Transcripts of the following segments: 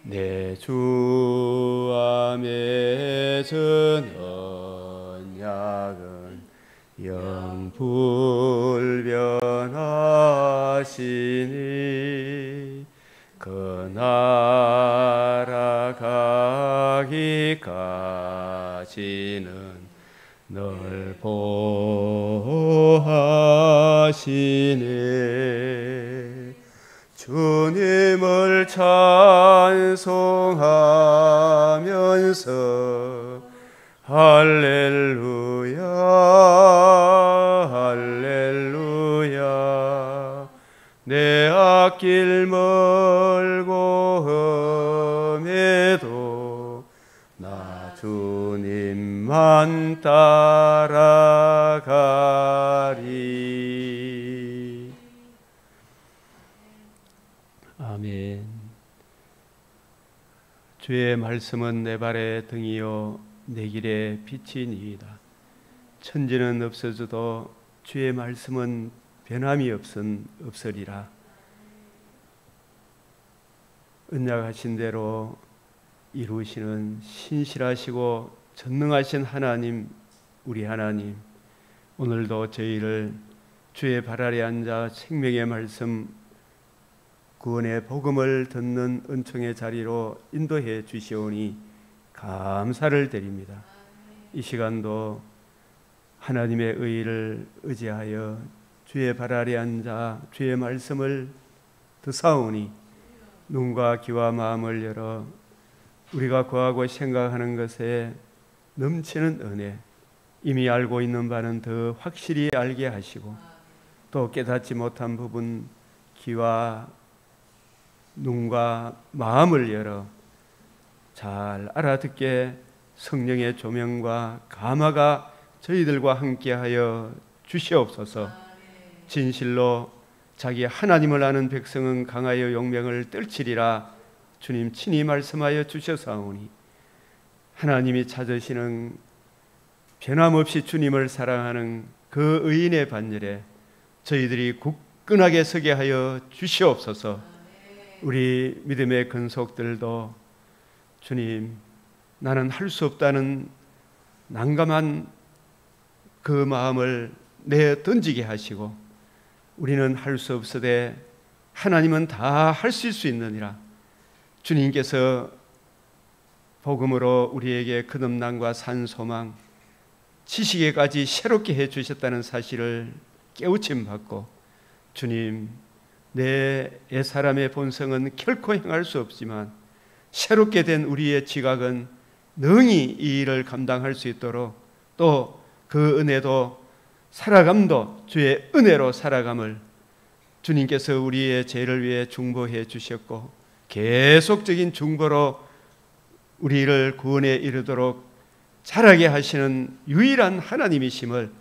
내 주 안에 전 언약은 영불변하시니 그 나라 가기까지는 널 보호하시네. 주님을 찬송하면서 할렐루야 할렐루야. 내 앞길 멀고 험해도 나 주님만 따라가리. 아멘. 주의 말씀은 내 발의 등이요 내 길의 빛이니이다. 천지는 없어져도 주의 말씀은 변함이 없으리라. 언약하신 대로 이루시는 신실하시고 전능하신 하나님, 우리 하나님, 오늘도 저희를 주의 발 아래 앉아 생명의 말씀, 구원의 복음을 듣는 은총의 자리로 인도해 주시오니 감사를 드립니다. 이 시간도 하나님의 의를 의지하여 주의 발 아래 앉아 주의 말씀을 듣사오니 눈과 귀와 마음을 열어 우리가 구하고 생각하는 것에 넘치는 은혜, 이미 알고 있는 바는 더 확실히 알게 하시고 또 깨닫지 못한 부분 귀와 눈과 마음을 열어 잘 알아듣게 성령의 조명과 감화가 저희들과 함께하여 주시옵소서. 진실로 자기 하나님을 아는 백성은 강하여 용맹을 떨치리라. 주님 친히 말씀하여 주셔사오니 하나님이 찾으시는 변함없이 주님을 사랑하는 그 의인의 반열에 저희들이 굳건하게 서게 하여 주시옵소서. 우리 믿음의 근속들도 주님, 나는 할 수 없다는 난감한 그 마음을 내 던지게 하시고 우리는 할 수 없으되 하나님은 다 하실 수 있느니라. 주님께서 복음으로 우리에게 거듭남과 산소망, 지식에까지 새롭게 해주셨다는 사실을 깨우침 받고 주님, 내 옛사람의 본성은 결코 행할 수 없지만 새롭게 된 우리의 지각은 능히 이 일을 감당할 수 있도록 또 그 은혜도 살아감도 주의 은혜로 살아감을 주님께서 우리의 죄를 위해 중보해 주셨고 계속적인 중보로 우리를 구원에 이르도록 자라게 하시는 유일한 하나님이심을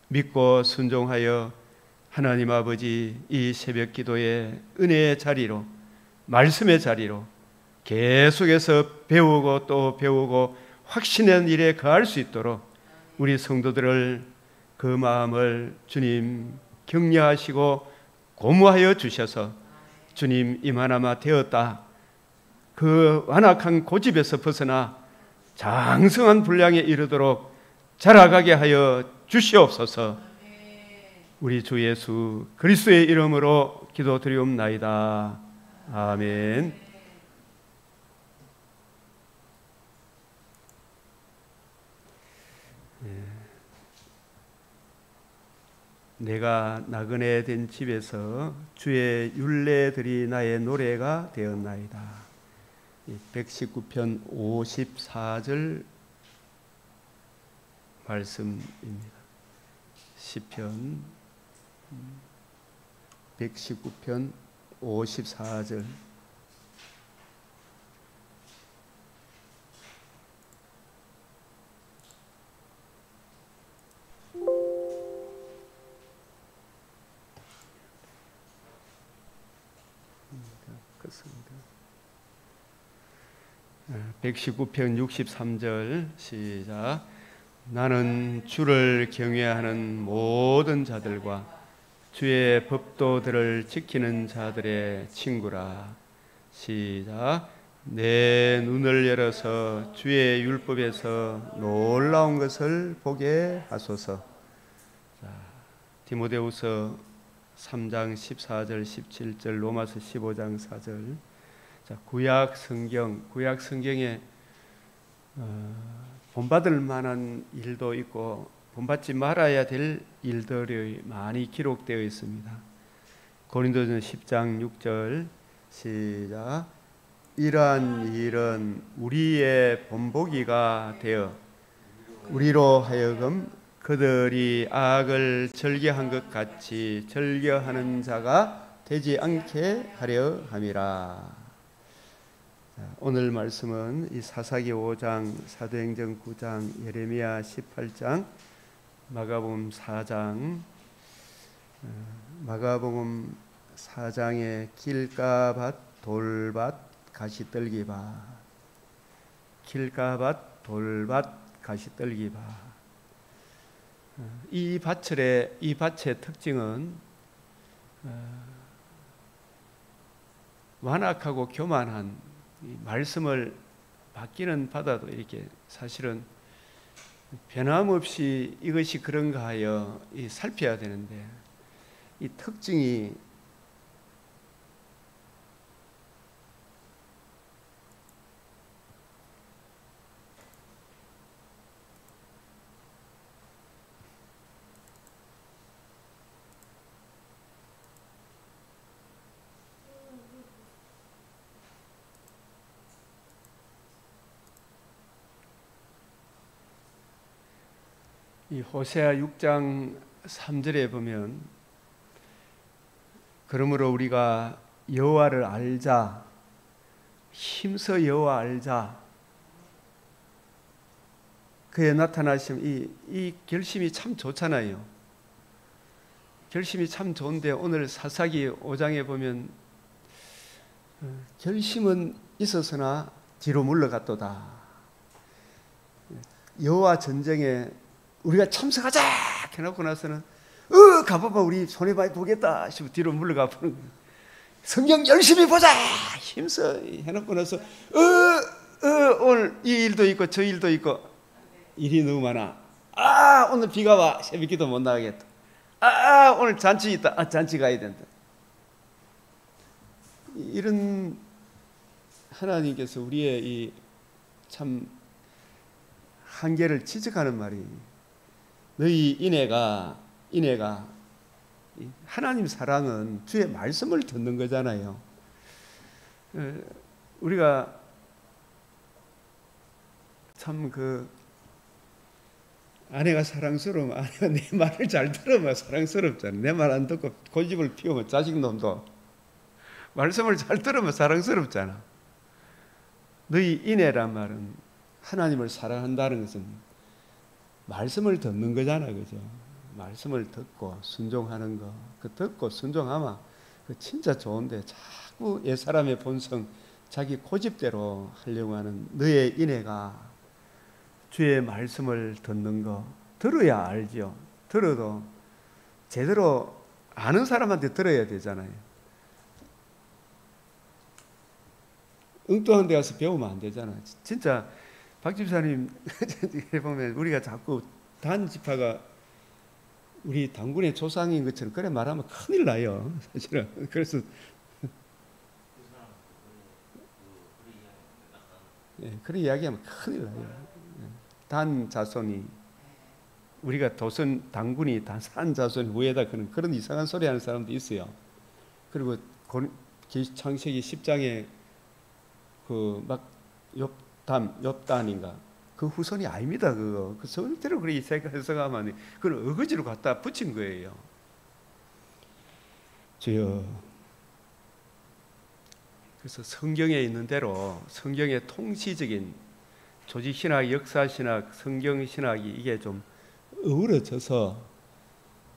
믿고 순종하여 하나님 아버지, 이 새벽 기도의 은혜의 자리로, 말씀의 자리로 계속해서 배우고 또 배우고 확신의 일에 거할 수 있도록 우리 성도들을 그 마음을 주님 격려하시고 고무하여 주셔서 주님 이만하마 되었다, 그 완악한 고집에서 벗어나 장성한 분량에 이르도록 자라가게 하여 주시옵소서. 우리 주 예수 그리스도의 이름으로 기도드리옵나이다. 아멘. 내가 나그네 된 집에서 주의 율례들이 나의 노래가 되었나이다. 119편 54절 말씀입니다. 시편 119편 54절. 그렇습니다. 119편 63절 시작. 나는 주를 경외하는 모든 자들과 주의 법도들을 지키는 자들의 친구라. 시작. 내 눈을 열어서 주의 율법에서 놀라운 것을 보게 하소서. 자, 디모데후서 3장 14절 17절, 로마서 15장 4절. 자, 구약 성경에 본받을 만한 일도 있고 본받지 말아야 될 일들이 많이 기록되어 있습니다. 고린도전 10장 6절 시작. 이러한 일은 우리의 본보기가 되어 우리로 하여금 그들이 악을 즐겨한 것 같이 즐겨하는 자가 되지 않게 하려 함이라. 오늘 말씀은 이 사사기 5장, 사도행전 9장, 예레미야 18장, 마가복음 4장, 마가복음 4장의 길가밭, 돌밭, 가시떨기밭, 길가밭, 돌밭, 가시떨기밭. 이 밭의 특징은 완악하고 교만한 말씀을 받기는 받아도 이렇게 사실은 변함없이 이것이 그런가 하여 살펴야 되는데, 이 특징이 이 호세아 6장 3절에 보면, 그러므로 우리가 여호와를 알자, 힘써 여호와 알자, 그의 나타나심, 이 결심이 참 좋잖아요. 결심이 참 좋은데 오늘 사사기 5장에 보면 결심은 있었으나 뒤로 물러갔도다. 여호와 전쟁에 우리가 참석하자 해놓고 나서는 가봐봐 우리 손해 많이 보겠다 싶어 뒤로 물러가 보는 거예요. 성경 열심히 보자 힘써 해놓고 나서 오늘 이 일도 있고 저 일도 있고 일이 너무 많아. 오늘 비가 와 새벽기도 못 나가겠다. 오늘 잔치 있다. 잔치 가야 된다. 이런 하나님께서 우리의 이 참 한계를 지적하는 말이, 너희 인애가 하나님 사랑은 주의 말씀을 듣는 거잖아요. 우리가 참 아내가 사랑스러우면, 아내가 내 말을 잘 들으면 사랑스럽잖아. 내 말 안 듣고 고집을 피우면 자식놈도 말씀을 잘 들으면 사랑스럽잖아. 너희 인애란 말은 하나님을 사랑한다는 것은 말씀을 듣는 거잖아, 그죠? 말씀을 듣고 순종하는 거, 듣고 순종하면 진짜 좋은데 자꾸 옛사람의 본성, 자기 고집대로 하려고 하는 너의 인애가 주의 말씀을 듣는 거, 들어야 알죠. 들어도 제대로 아는 사람한테 들어야 되잖아요. 엉뚱한 데 가서 배우면 안 되잖아. 진짜 박 집사님 보면 우리가 자꾸 단지파가 우리 당군의 조상인 것처럼 그래 말하면 큰일 나요. 사실은. 그래서 그런 이야기하면 큰일 나요. 단 자손이, 우리가 도선 당군이 산 자손 위에다 그런 이상한 소리 하는 사람도 있어요. 그리고 창세기 10장에 막 욥단인가 그 후손이 아닙니다. 그 절대로 그렇게 해석하면 그걸 어거지로 갖다 붙인 거예요. 주여, 그래서 성경에 있는 대로 성경의 통시적인 조직신학, 역사신학, 성경신학이 이게 좀 어우러져서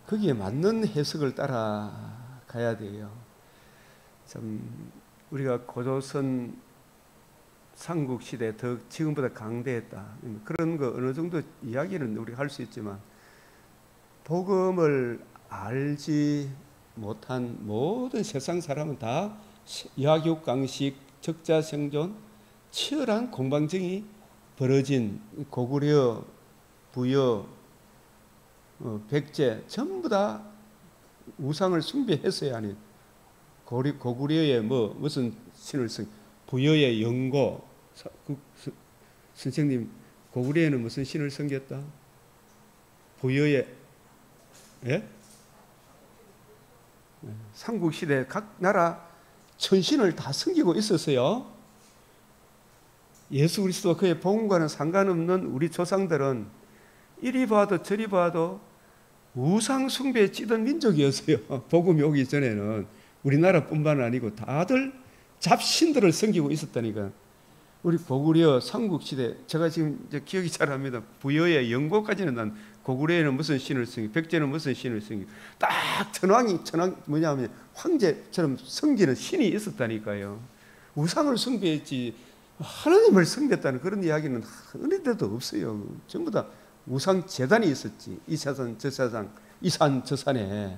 거기에 맞는 해석을 따라가야 돼요. 참 우리가 고조선 삼국시대 더 지금보다 강대했다. 그런 거 어느 정도 이야기는 우리가 할 수 있지만, 복음을 알지 못한 모든 세상 사람은 다 야교강식, 적자생존, 치열한 공방정이 벌어진 고구려, 부여, 백제 전부 다 우상을 숭배했어야 하는 고구려의 무슨 신을 부여의 영고. 선생님, 고구려에는 무슨 신을 섬겼다? 부여의, 예? 삼국시대 각 나라 천신을 다 섬기고 있었어요. 예수 그리스도 그의 복음과는 상관없는 우리 조상들은 이리 봐도 저리 봐도 우상 숭배에 찌든 민족이었어요. 복음이 오기 전에는 우리나라뿐만 아니고 다들 잡신들을 섬기고 있었다니까. 우리 고구려 삼국시대, 제가 지금 이제 기억이 잘 납니다. 부여의 영고까지는 난 고구려에는 무슨 신을 섬기고 백제는 무슨 신을 섬기고 딱 천왕 뭐냐면 황제처럼 섬기는 신이 있었다니까요. 우상을 숭배했지 하나님을 섬겼다는 그런 이야기는 어느 데도 없어요. 전부 다 우상 재단이 있었지. 이 사산 저 사산, 이 산 저 산에.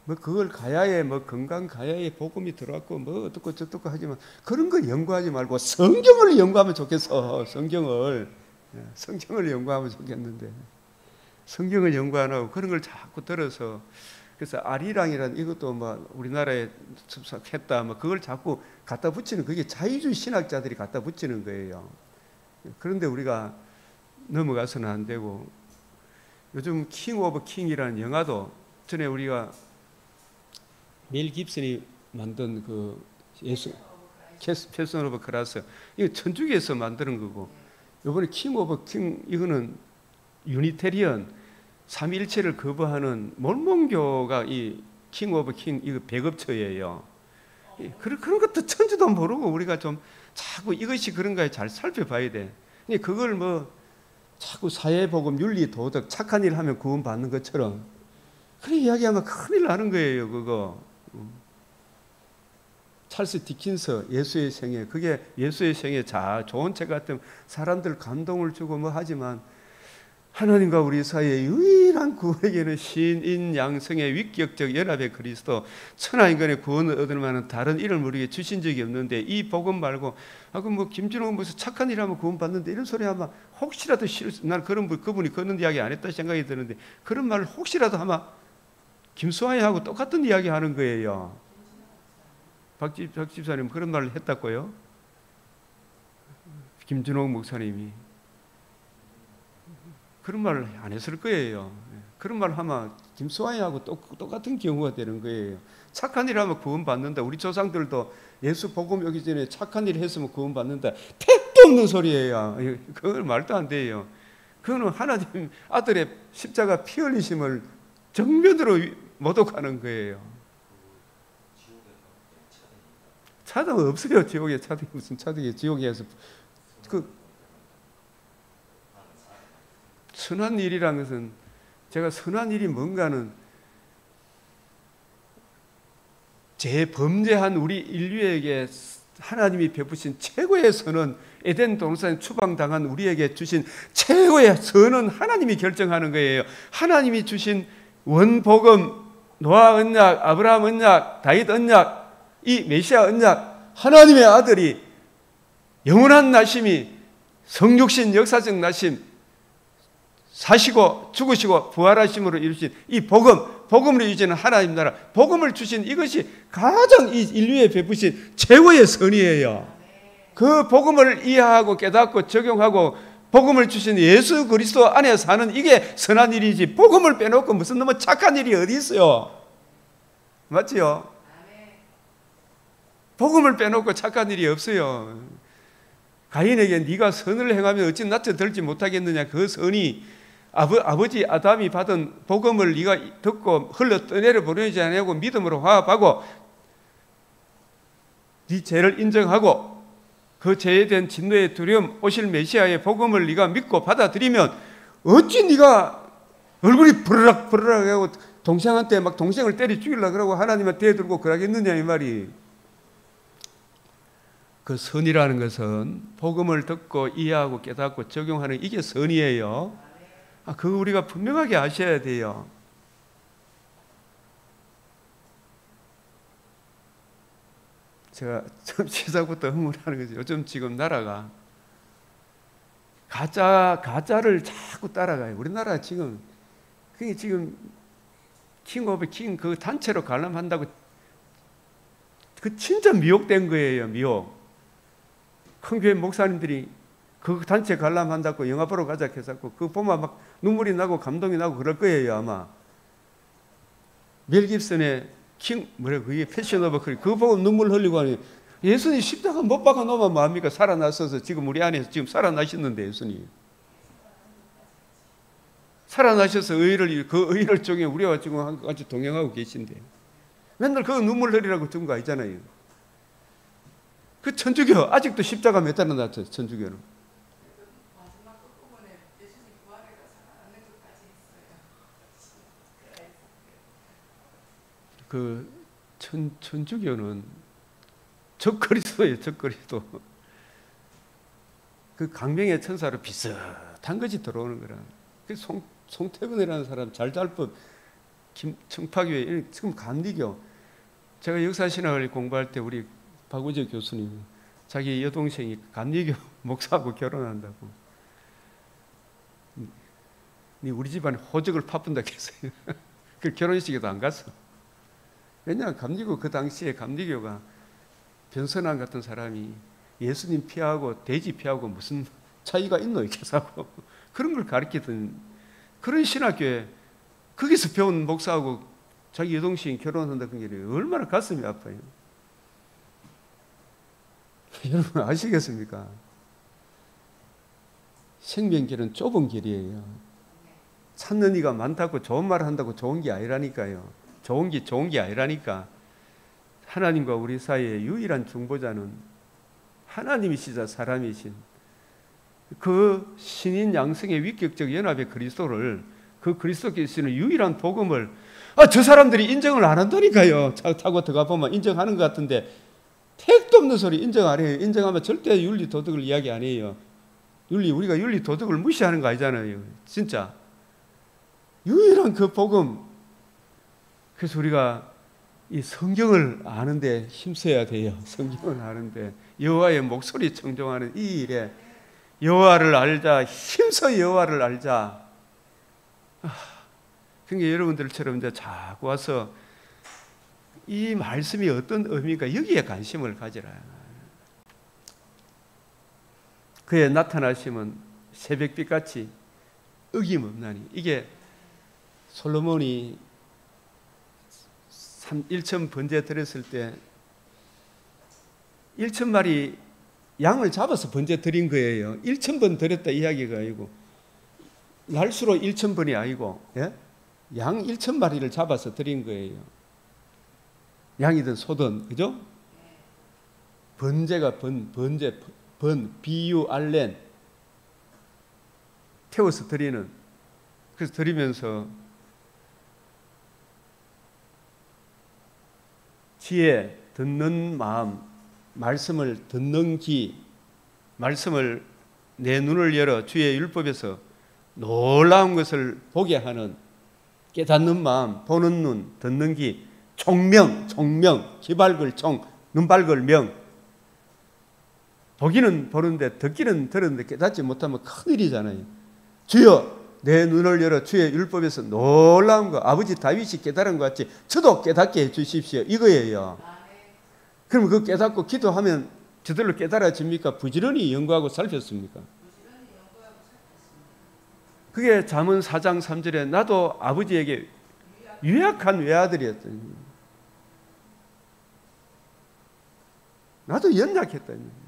뭐 그걸 가야에 건강 가야에 복음이 들어왔고 어떻고 저떻고 하지만 그런 거 연구하지 말고 성경을 연구하면 좋겠어. 성경을 연구하면 좋겠는데 성경을 연구 안 하고 그런 걸 자꾸 들어서, 그래서 아리랑이라는 이것도 우리나라에 습삭했다 그걸 자꾸 갖다 붙이는, 그게 자유주의 신학자들이 갖다 붙이는 거예요. 그런데 우리가 넘어가서는 안 되고, 요즘 킹 오브 킹이라는 영화도 전에 우리가 멜 깁슨이 만든 그 예수 패션 오브 크라스, 이거 천주교에서 만드는 거고, 이번에 킹 오브 킹 이거는 유니테리언 삼위일체를 거부하는 몰몬교가 이 킹 오브 킹 이거 배급처예요. 그런 것도 천지도 모르고 우리가 좀 자꾸 이것이 그런가에 잘 살펴봐야 돼. 그걸 자꾸 사회복음, 윤리, 도덕, 착한 일 하면 구원 받는 것처럼 그런 이야기하면 큰일 나는 거예요. 그거. 찰스 디킨스 예수의 생애, 그게 예수의 생애 좋은 책 같은 사람들 감동을 주고 하지만 하나님과 우리 사이의 유일한 구원에게는 신인 양성의 위격적 연합의 그리스도, 천하인간의 구원을 얻을 만한 다른 이름을 우리에게 주신 적이 없는데 이 복음 말고 김준호가 무슨 착한 일 하면 구원 받는데 이런 소리 하면 혹시라도 난 그분이 그런 이야기 안 했다 생각이 드는데 그런 말을 혹시라도 하면 김수환이하고 똑같은 이야기 하는 거예요. 박 집사님 그런 말을 했다고요? 김준호 목사님이 그런 말을 안 했을 거예요. 그런 말을 하면 김수환이하고 똑같은 경우가 되는 거예요. 착한 일 하면 구원 받는다. 우리 조상들도 예수 복음 오기 전에 착한 일 했으면 구원 받는다. 택도 없는 소리예요. 그건 말도 안 돼요. 그거는 하나님 아들의 십자가 피 흘리심을 정면으로 모독하는 거예요. 차등 없어요. 지옥에 차등이 무슨 차등이 지옥에서 선한 일이라는 것은, 제가 선한 일이 뭔가는 재범죄한 우리 인류에게 하나님이 베푸신 최고의 선은, 에덴 동산에 추방당한 우리에게 주신 최고의 선은 하나님이 결정하는 거예요. 하나님이 주신 원복음, 노아 언약, 아브라함 언약, 다윗 언약, 이 메시아 언약, 하나님의 아들이 영원한 나심이 성육신 역사적 나심, 사시고 죽으시고 부활하심으로 이루신 이 복음으로 이루어지는 하나님 나라, 복음을 주신 이것이 가장 이 인류에 베푸신 최고의 선이에요. 그 복음을 이해하고 깨닫고 적용하고 복음을 주신 예수 그리스도 안에 사는 이게 선한 일이지, 복음을 빼놓고 무슨 너무 착한 일이 어디 있어요? 맞지요? 복음을 빼놓고 착한 일이 없어요. 가인에게 네가 선을 행하면 어찌 낯에 들지 못하겠느냐, 그 선이 아버지 아담이 받은 복음을 네가 듣고 흘러 떠내려 보내지 않고 믿음으로 화합하고 네 죄를 인정하고 그 죄에 대한 진노의 두려움, 오실 메시아의 복음을 네가 믿고 받아들이면 어찌 네가 얼굴이 부르락 하고 동생한테 막 동생을 때려 죽이려고 그러고 하나님한테 대들고 그러겠느냐 이 말이. 그 선이라는 것은 복음을 듣고 이해하고 깨닫고 적용하는 이게 선이에요. 그거 우리가 분명하게 아셔야 돼요. 제가 처음 시작부터 흥분하는 거죠. 요즘 지금 나라가 가짜를 자꾸 따라가요. 우리나라 지금 그게 지금 킹 오브 킹 그 단체로 관람한다고 그 진짜 미혹된 거예요. 미혹. 큰 교회 목사님들이 그 단체 관람한다고 영화 보러 가자 해서 그거 보면 막 눈물이 나고 감동이 나고 그럴 거예요 아마. 멜 깁슨의 그게 패션 오브 크리 그거 보고 눈물 흘리고 하니 예수님 십자가 못 박아 놓으면 뭐합니까? 살아나셔서 지금 우리 안에서 지금 살아나셨는데 예수님 살아나셔서 그 의를 쪽에 우리와 지금 같이 동행하고 계신데 맨날 그 눈물 흘리라고 든 거 아니잖아요. 그 천주교 아직도 십자가 몇 달이나 났죠. 천주교는 마지막 끝부분에 예수님 부활해가 살아나는 것까지 그 있어요. 천주교는 적그리스도예요. 적그리스도. 그 강명의 천사로 비슷한 것이 들어오는 거라. 그 송태근이라는 사람 잘잘법 청파교회 지금 감리교. 제가 역사신학을 공부할 때 우리 박우재 교수님 자기 여동생이 감리교 목사하고 결혼한다고. 우리 집안에 호적을 파푼다 했어요. 그 결혼식에도 안 갔어. 왜냐하면 감리교 그 당시에 감리교가 변선왕 같은 사람이 예수님 피하고 돼지 피하고 무슨 차이가 있노 이렇게 하고 그런 걸 가르치던 그런 신학교에 거기서 배운 목사하고 자기 여동생이 결혼한다 그런 게 얼마나 가슴이 아파요. 여러분 아시겠습니까? 생명길은 좁은 길이에요. 찾는 이가 많다고 좋은 말을 한다고 좋은 게 아니라니까요. 좋은 게 아니라니까. 하나님과 우리 사이의 유일한 중보자는 하나님이시자 사람이신 그 신인 양성의 위격적 연합의 그리스도를 그 그리스도께서 유일한 복음을 저 사람들이 인정을 안 한다니까요. 차 타고 들어가 보면 인정하는 것 같은데 택도 없는 소리 인정 안 해요. 인정하면 절대 윤리 도덕을 이야기 안 해요. 우리가 윤리 도덕을 무시하는 거 아니잖아요. 진짜 유일한 그 복음. 그래서 우리가 이 성경을 아는데 힘써야 돼요. 성경을 아는데 여호와의 목소리 청종하는 이 일에 여호와를 알자. 힘써 여호와를 알자. 그러니까 여러분들처럼 이제 자꾸 와서 이 말씀이 어떤 의미인가 여기에 관심을 가지라. 그의 나타나심은 새벽빛같이 어김없나니. 이게 솔로몬이 1천 번제 드렸을 때 1천 마리 양을 잡아서 번제 드린 거예요. 1,000번 드렸다 이야기가 아니고 날수로 1,000번이 아니고 양 1,000마리를 잡아서 드린 거예요. 양이든 소든 그죠? 번제가 번제 비유 알렌 태워서 드리는. 그래서 드리면서 지혜 듣는 마음, 말씀을 듣는 귀, 말씀을 내 눈을 열어 주의 율법에서 놀라운 것을 보게 하는 깨닫는 마음, 보는 눈, 듣는 귀, 총명, 귀 밝을 총, 눈 밝을 명. 보기는 보는데 듣기는 들었는데 깨닫지 못하면 큰일이잖아요. 주여 내 눈을 열어 주의 율법에서 놀라운 거 아버지 다윗이 깨달은 것 같이 저도 깨닫게 해주십시오. 이거예요. 그럼 그 깨닫고 기도하면 저절로 깨달아집니까? 부지런히 연구하고 살폈습니까? 그게 잠언 4장 3절에 나도 아버지에게 유약한 외아들이었더니 나도 연약했다니.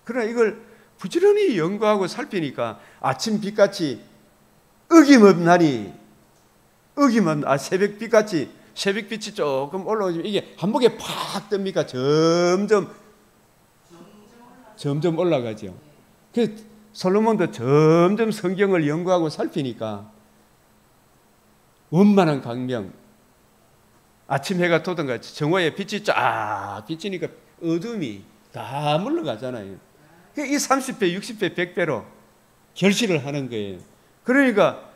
그러나 이걸 부지런히 연구하고 살피니까 아침 빛같이 어김없나니 새벽빛같이 새벽빛이 조금 올라오지만 이게 한복에 팍 뜹니까? 점점 올라가죠. 그래서 솔로몬도 점점 성경을 연구하고 살피니까 원만한 강명, 아침 해가 돋은 같이 정오에 빛이 쫙 비치니까 어둠이 다 물러가잖아요. 이 30배, 60배, 100배로 결실을 하는 거예요. 그러니까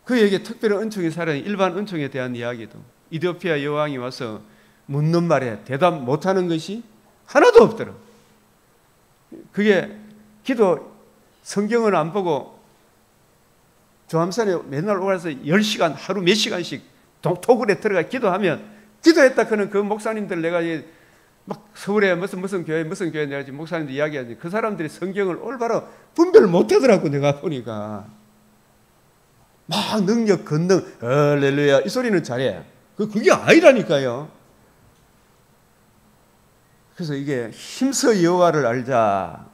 그에게 특별한 은총이 살아있는 일반 은총에 대한 이야기도 이디오피아 여왕이 와서 묻는 말에 대답 못하는 것이 하나도 없더라. 그게 기도 성경을 안 보고 조암산에 맨날 올라서 10시간 하루 몇 시간씩 토굴에 들어가 기도하면 기도했다 그는 그 목사님들 내가 막 서울에 무슨 교회 내가 지금 목사님들 이야기하지 그 사람들이 성경을 올바로 분별 못하더라고. 내가 보니까 막 능력 권능 할렐루야 이 소리는 잘해. 그게 아니라니까요. 그래서 이게 힘써 여호와를 알자.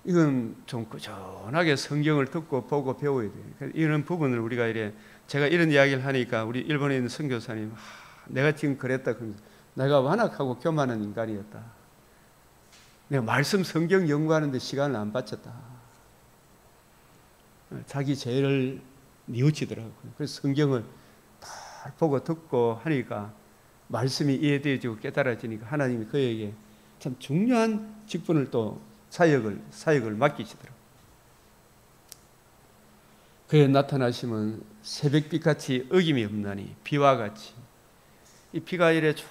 이건 좀 꾸준하게 성경을 듣고 보고 배워야 돼요. 이런 부분을 우리가 제가 이런 이야기를 하니까 우리 일본에 있는 선교사님 내가 지금 그랬다 그러면서 내가 완악하고 교만한 인간이었다. 내가 말씀 성경 연구하는데 시간을 안 바쳤다. 자기 죄를 뉘우치더라고요. 그래서 성경을 다 보고 듣고 하니까 말씀이 이해되어지고 깨달아지니까 하나님이 그에게 참 중요한 직분을 또 사역을 맡기시더라고요. 그의 나타나심은 새벽빛같이 어김이 없나니 비와 같이. 이 비가 이래 쭉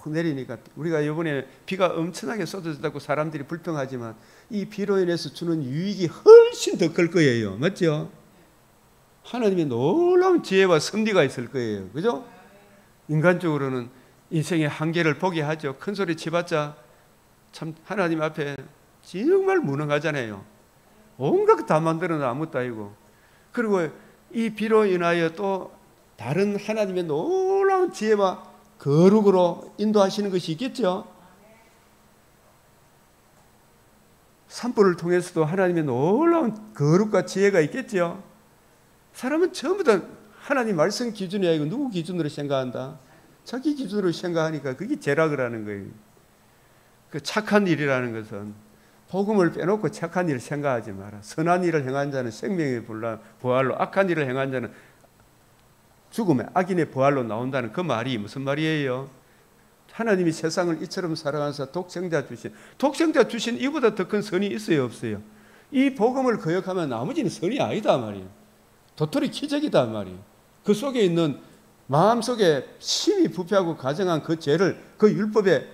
내리니까 우리가 이번에 비가 엄청나게 쏟아졌다고 사람들이 불평하지만 이 비로 인해서 주는 유익이 훨씬 더 클 거예요. 맞죠? 하나님의 놀라운 지혜와 섭리가 있을 거예요. 그죠? 인간적으로는 인생의 한계를 보게 하죠. 큰 소리 치봤자 참 하나님 앞에 정말 무능하잖아요. 온갖 다 만들어놔 아무것도 아니고. 그리고 이 비로 인하여 또 다른 하나님의 놀라운 지혜와 거룩으로 인도하시는 것이 있겠죠. 산불을 통해서도 하나님의 놀라운 거룩과 지혜가 있겠죠. 사람은 전부 다 하나님 말씀 기준이 아니고 누구 기준으로 생각한다? 자기 기준으로 생각하니까 그게 죄락을 하는 거예요. 그 착한 일이라는 것은 복음을 빼놓고 착한 일을 생각하지 마라. 선한 일을 행한 자는 생명의 부활로, 악한 일을 행한 자는 죽음의 악인의 부활로 나온다는 그 말이 무슨 말이에요? 하나님이 세상을 이처럼 사랑하사 독생자 주신 이보다 더 큰 선이 있어요 없어요? 이 복음을 거역하면 나머지는 선이 아니다 말이에요. 도토리 기적이다 말이에요. 그 속에 있는 마음속에 심히 부패하고 가정한 그 죄를 그 율법의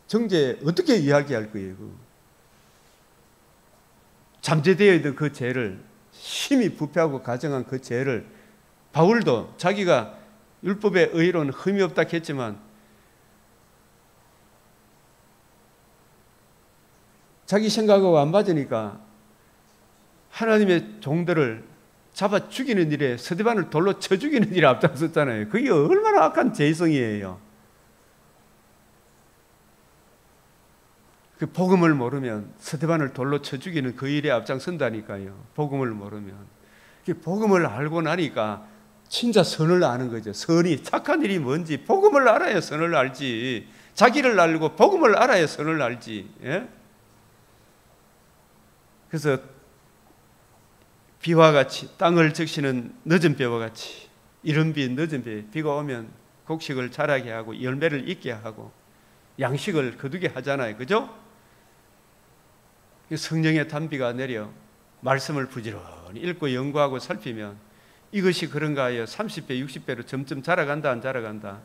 정죄에 어떻게 이야기할 거예요? 잠재되어 있는 그 죄를 심히 부패하고 가정한 그 죄를 바울도 자기가 율법의 의로는 흠이 없다 했지만 자기 생각하고 안 맞으니까 하나님의 종들을 잡아 죽이는 일에 스데반을 돌로 쳐 죽이는 일에 앞장섰잖아요. 그게 얼마나 악한 죄성이에요. 그 복음을 모르면 스데반을 돌로 쳐 죽이는 그 일에 앞장선다니까요. 복음을 모르면. 복음을 알고 나니까 진짜 선을 아는 거죠. 선이 착한 일이 뭔지 복음을 알아야 선을 알지. 자기를 알고 복음을 알아야 선을 알지. 예? 그래서 비와 같이 땅을 적시는 늦은 비와 같이 이른 비 늦은 비가 오면 곡식을 자라게 하고 열매를 잇게 하고 양식을 거두게 하잖아요. 그죠? 성령의 단비가 내려 말씀을 부지런히 읽고 연구하고 살피면 이것이 그런가 하여 30배 60배로 점점 자라간다 안 자라간다?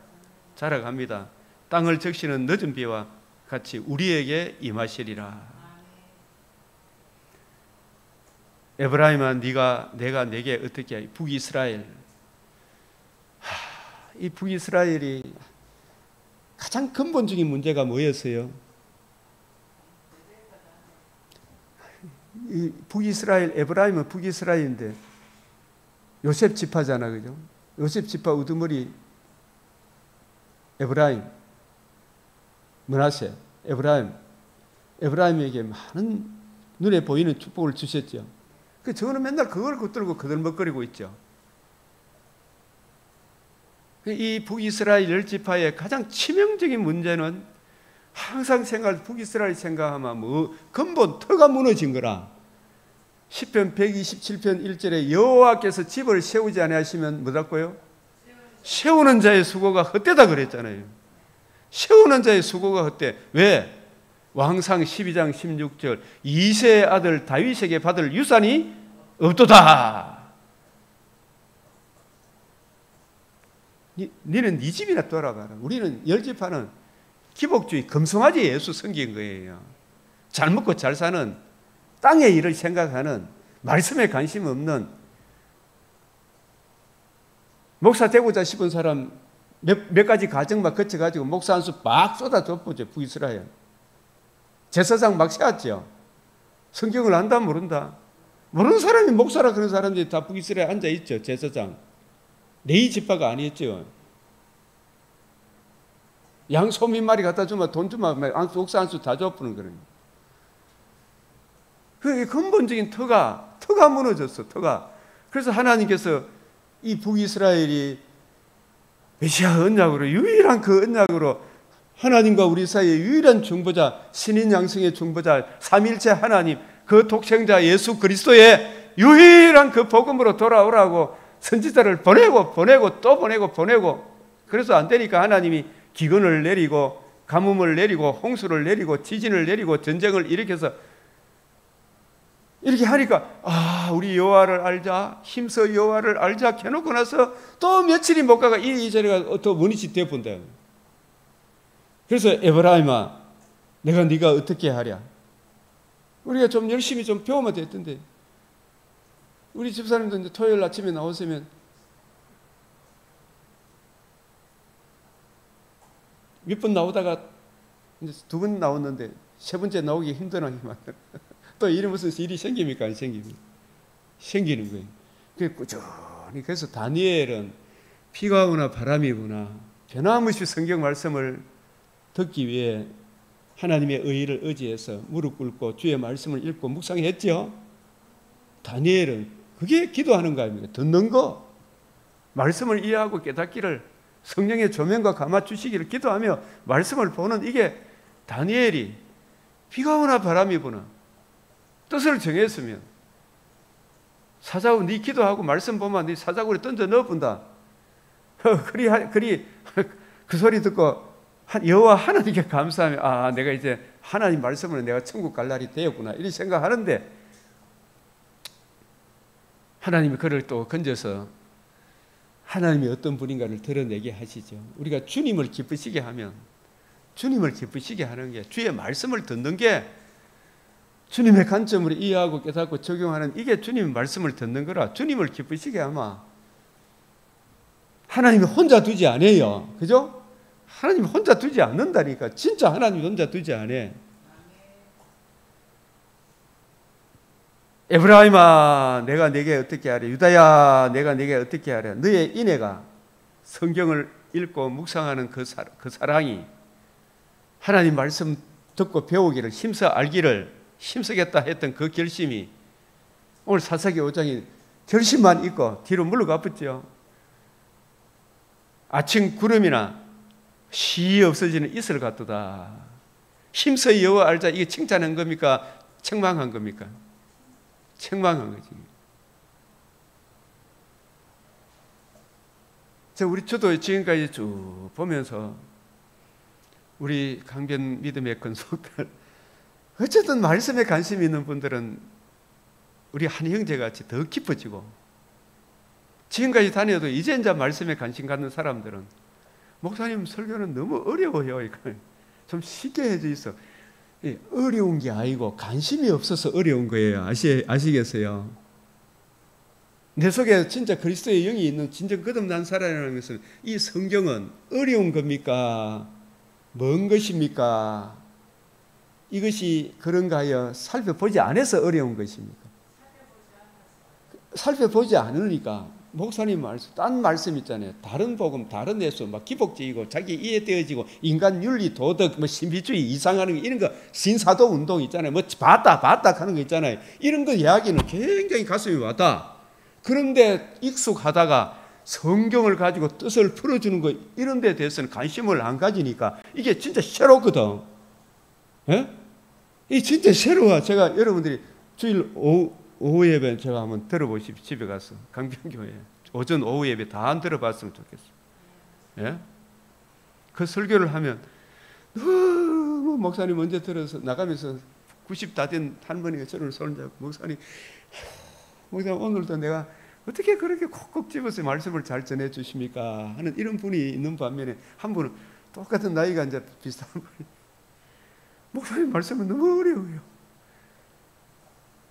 자라갑니다. 땅을 적시는 늦은 비와 같이 우리에게 임하시리라. 에브라임아 내가 내게 어떻게 해? 북이스라엘. 이 북이스라엘이 가장 근본적인 문제가 뭐였어요? 이 북이스라엘, 에브라임은 북이스라엘인데 요셉 지파잖아, 그죠? 요셉 지파 우두머리 에브라임, 므낫세, 에브라임에게 많은 눈에 보이는 축복을 주셨죠. 저는 맨날 그걸 붙들고 거들먹거리고 있죠. 이 북이스라엘 10지파의 가장 치명적인 문제는 항상 북이스라엘 생각하면 뭐 근본 터가 무너진 거라. 시편 127편 1절에 여호와께서 집을 세우지 아니하시면 뭐라고요? 세우는 자의 수고가 헛되다 그랬잖아요. 세우는 자의 수고가 헛돼. 왜? 왕상 12장 16절 이새의 아들 다윗에게 받을 유산이 없도다. 니는 네 집이나 돌아봐라. 우리는 열집하는 기복주의 금송아지 예수 섬긴 거예요. 잘 먹고 잘 사는, 땅의 일을 생각하는, 말씀에 관심 없는, 목사 되고자 싶은 사람 몇 가지 과정만 거쳐가지고 목사 한 수 막 쏟아줬죠. 북이스라엘 제사장 막 세웠죠. 성경을 안다 모른다. 모르는 사람이 목사라 그런 사람들이 다 북이스라엘 앉아있죠. 제사장 레위 지파가 아니었죠. 양 소미 한 마리 갖다 주면 돈 주면 목사 한 수 다 줘부는 거예요. 그 근본적인 터가 무너졌어. 터가. 그래서 하나님께서 이 북이스라엘이 메시아 언약으로 유일한 그 언약으로 하나님과 우리 사이의 유일한 중보자, 신인 양성의 중보자, 삼일체 하나님, 그 독생자 예수 그리스도의 유일한 그 복음으로 돌아오라고 선지자를 보내고 또 보내고 그래서 안 되니까 하나님이 기근을 내리고 가뭄을 내리고 홍수를 내리고 지진을 내리고 전쟁을 일으켜서 이렇게 하니까 우리 여호와를 알자, 힘써 여호와를 알자 해놓고 나서 또 며칠이 못 가가 이리저리가 또 원위치 되어 본다. 그래서 에브라임아, 내가 네가 어떻게 하랴? 우리가 좀 열심히 좀 배우면 됐던데. 우리 집사님도 이제 토요일 아침에 나오시면 몇 번 나오다가 이제 2번 나왔는데 3번째 나오기 힘들어하기만. 또 일이 무슨 일이 생깁니까? 안 생깁니까? 생기는 거예요. 그게 꾸준히. 그래서 다니엘은 비가 오나 바람이 부나 변함없이 성경 말씀을 듣기 위해 하나님의 의의를 의지해서 무릎 꿇고 주의 말씀을 읽고 묵상했죠. 다니엘은 그게 기도하는 거 아닙니까? 듣는 거, 말씀을 이해하고 깨닫기를 성령의 조명과 감아 주시기를 기도하며 말씀을 보는, 이게 다니엘이 비가 오나 바람이 부나 뜻을 정했으면 사자고 네 기도하고 말씀 보면 네 사자고에 던져 넣어본다. 그리 그 소리 듣고 여호와 하나님께 감사하며 내가 이제 하나님 말씀으로 내가 천국 갈 날이 되었구나 이렇게 생각하는데 하나님이 그를 또 건져서 하나님이 어떤 분인가를 드러내게 하시죠. 우리가 주님을 기쁘시게 하면, 주님을 기쁘시게 하는 게, 주의 말씀을 듣는 게 주님의 관점으로 이해하고 깨닫고 적용하는, 이게 주님의 말씀을 듣는 거라. 주님을 기쁘시게 하면 하나님이 혼자 두지 않아요. 그죠? 하나님이 혼자 두지 않는다니까. 진짜 하나님이 혼자 두지 않아. 에브라임아, 내가 네게 어떻게 하랴? 유다야, 내가 네게 어떻게 하랴? 너의 인애가, 성경을 읽고 묵상하는 그 사랑이, 하나님 말씀 듣고 배우기를, 힘써 알기를 힘쓰겠다 했던 그 결심이 오늘 사사기 5장이 결심만 있고 뒤로 물러가 붙죠. 아침 구름이나 시 없어지는 이슬 같도다. 힘써 여호와 알자. 이게 칭찬한 겁니까? 책망한 겁니까? 책망한 거지. 저도 지금까지 쭉 보면서 우리 강변 믿음의 권속들, 어쨌든 말씀에 관심이 있는 분들은 우리 한 형제같이 더 깊어지고, 지금까지 다녀도 이제 말씀에 관심 갖는 사람들은 목사님 설교는 너무 어려워요. 좀 쉽게 해줘 있어. 어려운 게 아니고 관심이 없어서 어려운 거예요. 아시겠어요? 내 속에 진짜 그리스도의 영이 있는 진정 거듭난 사람이라는 것은 이 성경은 어려운 겁니까? 먼 것입니까? 이것이 그런가 하여 살펴보지 않아서 어려운 것입니까? 살펴보지 않으니까. 목사님 말씀, 딴 말씀 있잖아요. 다른 복음, 다른 예수, 막 기복적이고 자기 이해되어지고 인간 윤리, 도덕, 신비주의 이상하는 거, 이런 거, 신사도 운동 있잖아요. 봤다 하는 거 있잖아요. 이런 거 이야기는 굉장히 가슴이 와닿아. 그런데 익숙하다가 성경을 가지고 뜻을 풀어주는 거, 이런 데 대해서는 관심을 안 가지니까 이게 진짜 새롭거든. 예? 이 진짜 새로워. 제가 여러분들이 주일 오후 예배 제가 한번 들어보십시오. 집에 가서 강변교회 오전 오후 예배 다 안 들어봤으면 좋겠어요. 예? 그 설교를 하면 너무 목사님 언제 들어서 나가면서 90 다 된 할머니가 저를 손잡고 목사님 오늘도 내가 어떻게 그렇게 콕콕 집어서 말씀을 잘 전해 주십니까? 하는 이런 분이 있는 반면에 한 분은 똑같은 나이가 이제 비슷한 분이 목사님 말씀은 너무 어려워요.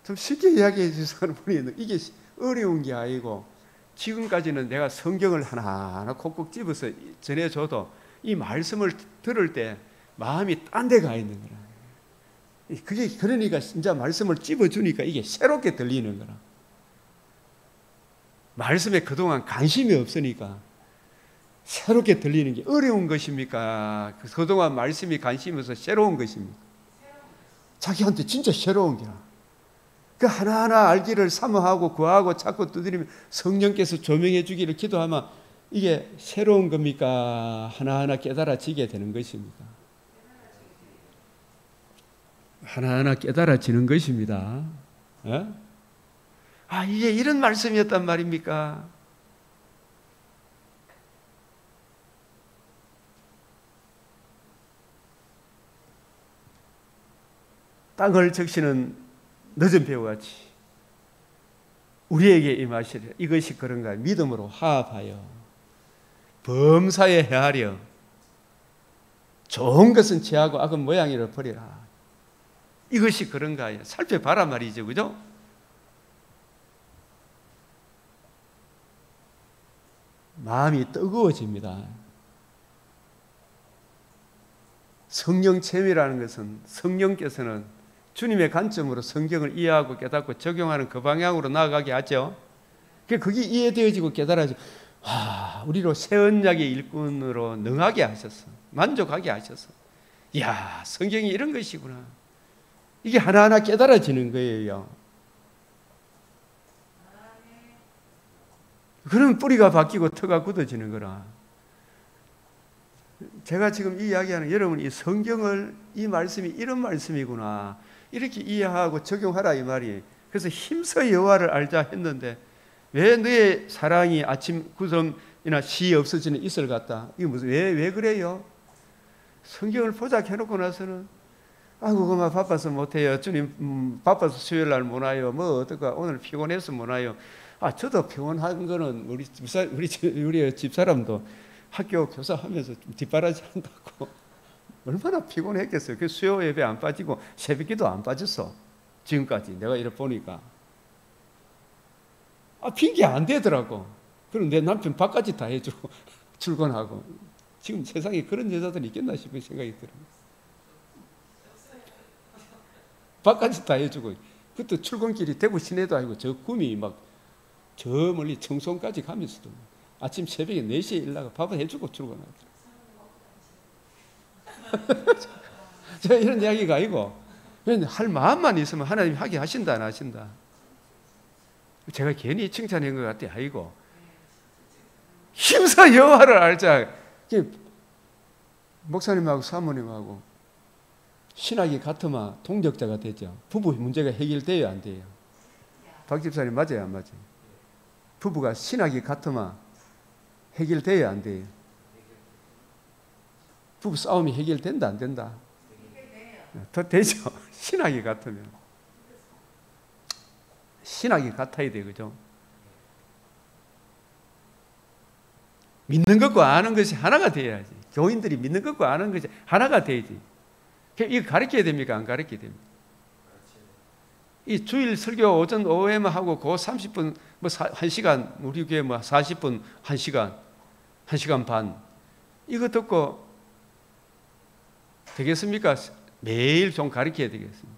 좀 쉽게 이야기해 주셔서 하는 분이 있는데 이게 어려운 게 아니고 지금까지는 내가 성경을 하나하나 콕콕 집어서 전해줘도 이 말씀을 들을 때 마음이 딴 데 가 있는 거라. 그게 그러니까 진짜 말씀을 집어주니까 이게 새롭게 들리는 거라. 말씀에 그동안 관심이 없으니까 새롭게 들리는 게 어려운 것입니까? 그동안 말씀이 관심이 없어서 새로운 것입니까? 자기한테 진짜 새로운 게라. 그 하나하나 알기를 사모하고 구하고 찾고 두드리면 성령께서 조명해 주기를 기도하면 이게 새로운 겁니까? 하나하나 깨달아지게 되는 것입니까? 하나하나 깨달아지는 것입니다. 예? 아, 이게 이런 말씀이었단 말입니까? 땅을 적시는 늦은 배우같이 우리에게 임하시려. 이것이 그런가? 믿음으로 화합하여 범사에 헤아려 좋은 것은 취하고 악은 모양이라 버리라. 이것이 그런가? 살펴봐라 말이죠, 그죠? 마음이 뜨거워집니다. 성령 체험이라는 것은 성령께서는 주님의 관점으로 성경을 이해하고 깨닫고 적용하는 그 방향으로 나아가게 하죠. 그게 이해되어지고 깨달아지고 우리로 새 언약의 일꾼으로 능하게 하셨어. 만족하게 하셨어. 이야, 성경이 이런 것이구나. 이게 하나하나 깨달아지는 거예요. 그러면 뿌리가 바뀌고 터가 굳어지는 거라. 제가 지금 이야기하는 여러분 이 성경을 이 말씀이 이런 말씀이구나 이렇게 이해하고 적용하라 이 말이. 그래서 힘써 여호와를 알자 했는데 왜 너의 사랑이 아침 구름이나 시 없어지는 이슬 같다. 이게 무슨 왜 그래요? 성경을 포착 해놓고 나서는 아이고 그만 바빠서 못해요. 주님 바빠서 수요일 날 못 와요. 뭐 어떨까 오늘 피곤해서 못 와요. 아 저도 피곤한 거는 우리 집사람도 학교 교사하면서 뒷바라지 한다고 얼마나 피곤했겠어요. 그 수요 예배 안 빠지고 새벽기도 안 빠졌어. 지금까지 내가 이렇게 보니까 핑계 안 되더라고. 그럼 내 남편 밥까지 다 해주고 출근하고. 지금 세상에 그런 여자들이 있겠나 싶은 생각이 들어요. 밥까지 다 해주고. 그때 출근길이 대구 시내도 아니고 저 구미 막 저 멀리 청송까지 가면서도 아침 새벽에 4시에 일나가 밥을 해주고 출근하더라고요. 제가 이런 이야기가 아니고 할 마음만 있으면 하나님이 하게 하신다 안 하신다. 제가 괜히 칭찬한 것 같아. 아이고 힘써 여호와를 알자. 목사님하고 사모님하고 신학이 같으면 동력자가 되죠. 부부 문제가 해결돼야 안 돼요. 박 집사님 맞아요 안 맞아요? 부부가 신학이 같으면 해결돼야 안 돼요. 부부 싸움이 해결된다 안 된다? 더 되죠. 신학이 같으면. 신학이 같아야 돼요. 그죠? 믿는 것과 아는 것이 하나가 돼야지. 교인들이 믿는 것과 아는 것이 하나가 돼야지. 이거 가르쳐야 됩니까? 안 가르쳐야 됩니까? 이 주일 설교 오전 오후에만 하고 그 30분 뭐 1시간 우리 교회 뭐 40분 1시간 반 이거 듣고 되겠습니까? 매일 좀 가르쳐야 되겠습니다.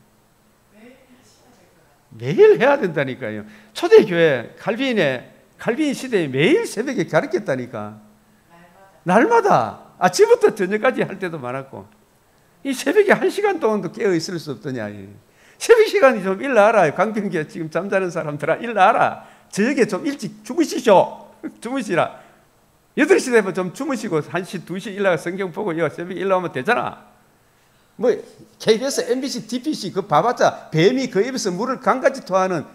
매일 해야 된다니까요. 초대교회 칼빈 시대에 매일 새벽에 가르쳤다니까. 날마다 아침부터 저녁까지 할 때도 많았고 이 새벽에 1시간 동안도 깨어 있을 수 없더냐. 새벽 시간이 좀 일나라. 강평기에 지금 잠자는 사람들아 일나라. 저녁에 좀 일찍 주무시죠. 주무시라. 8시 되면 좀 주무시고 1시, 2시 일나가 성경 보고 새벽에 일나오면 되잖아. 뭐 KBS, MBC, DPC 그 봐봤자 뱀이 그 입에서 물을 강같이 토하는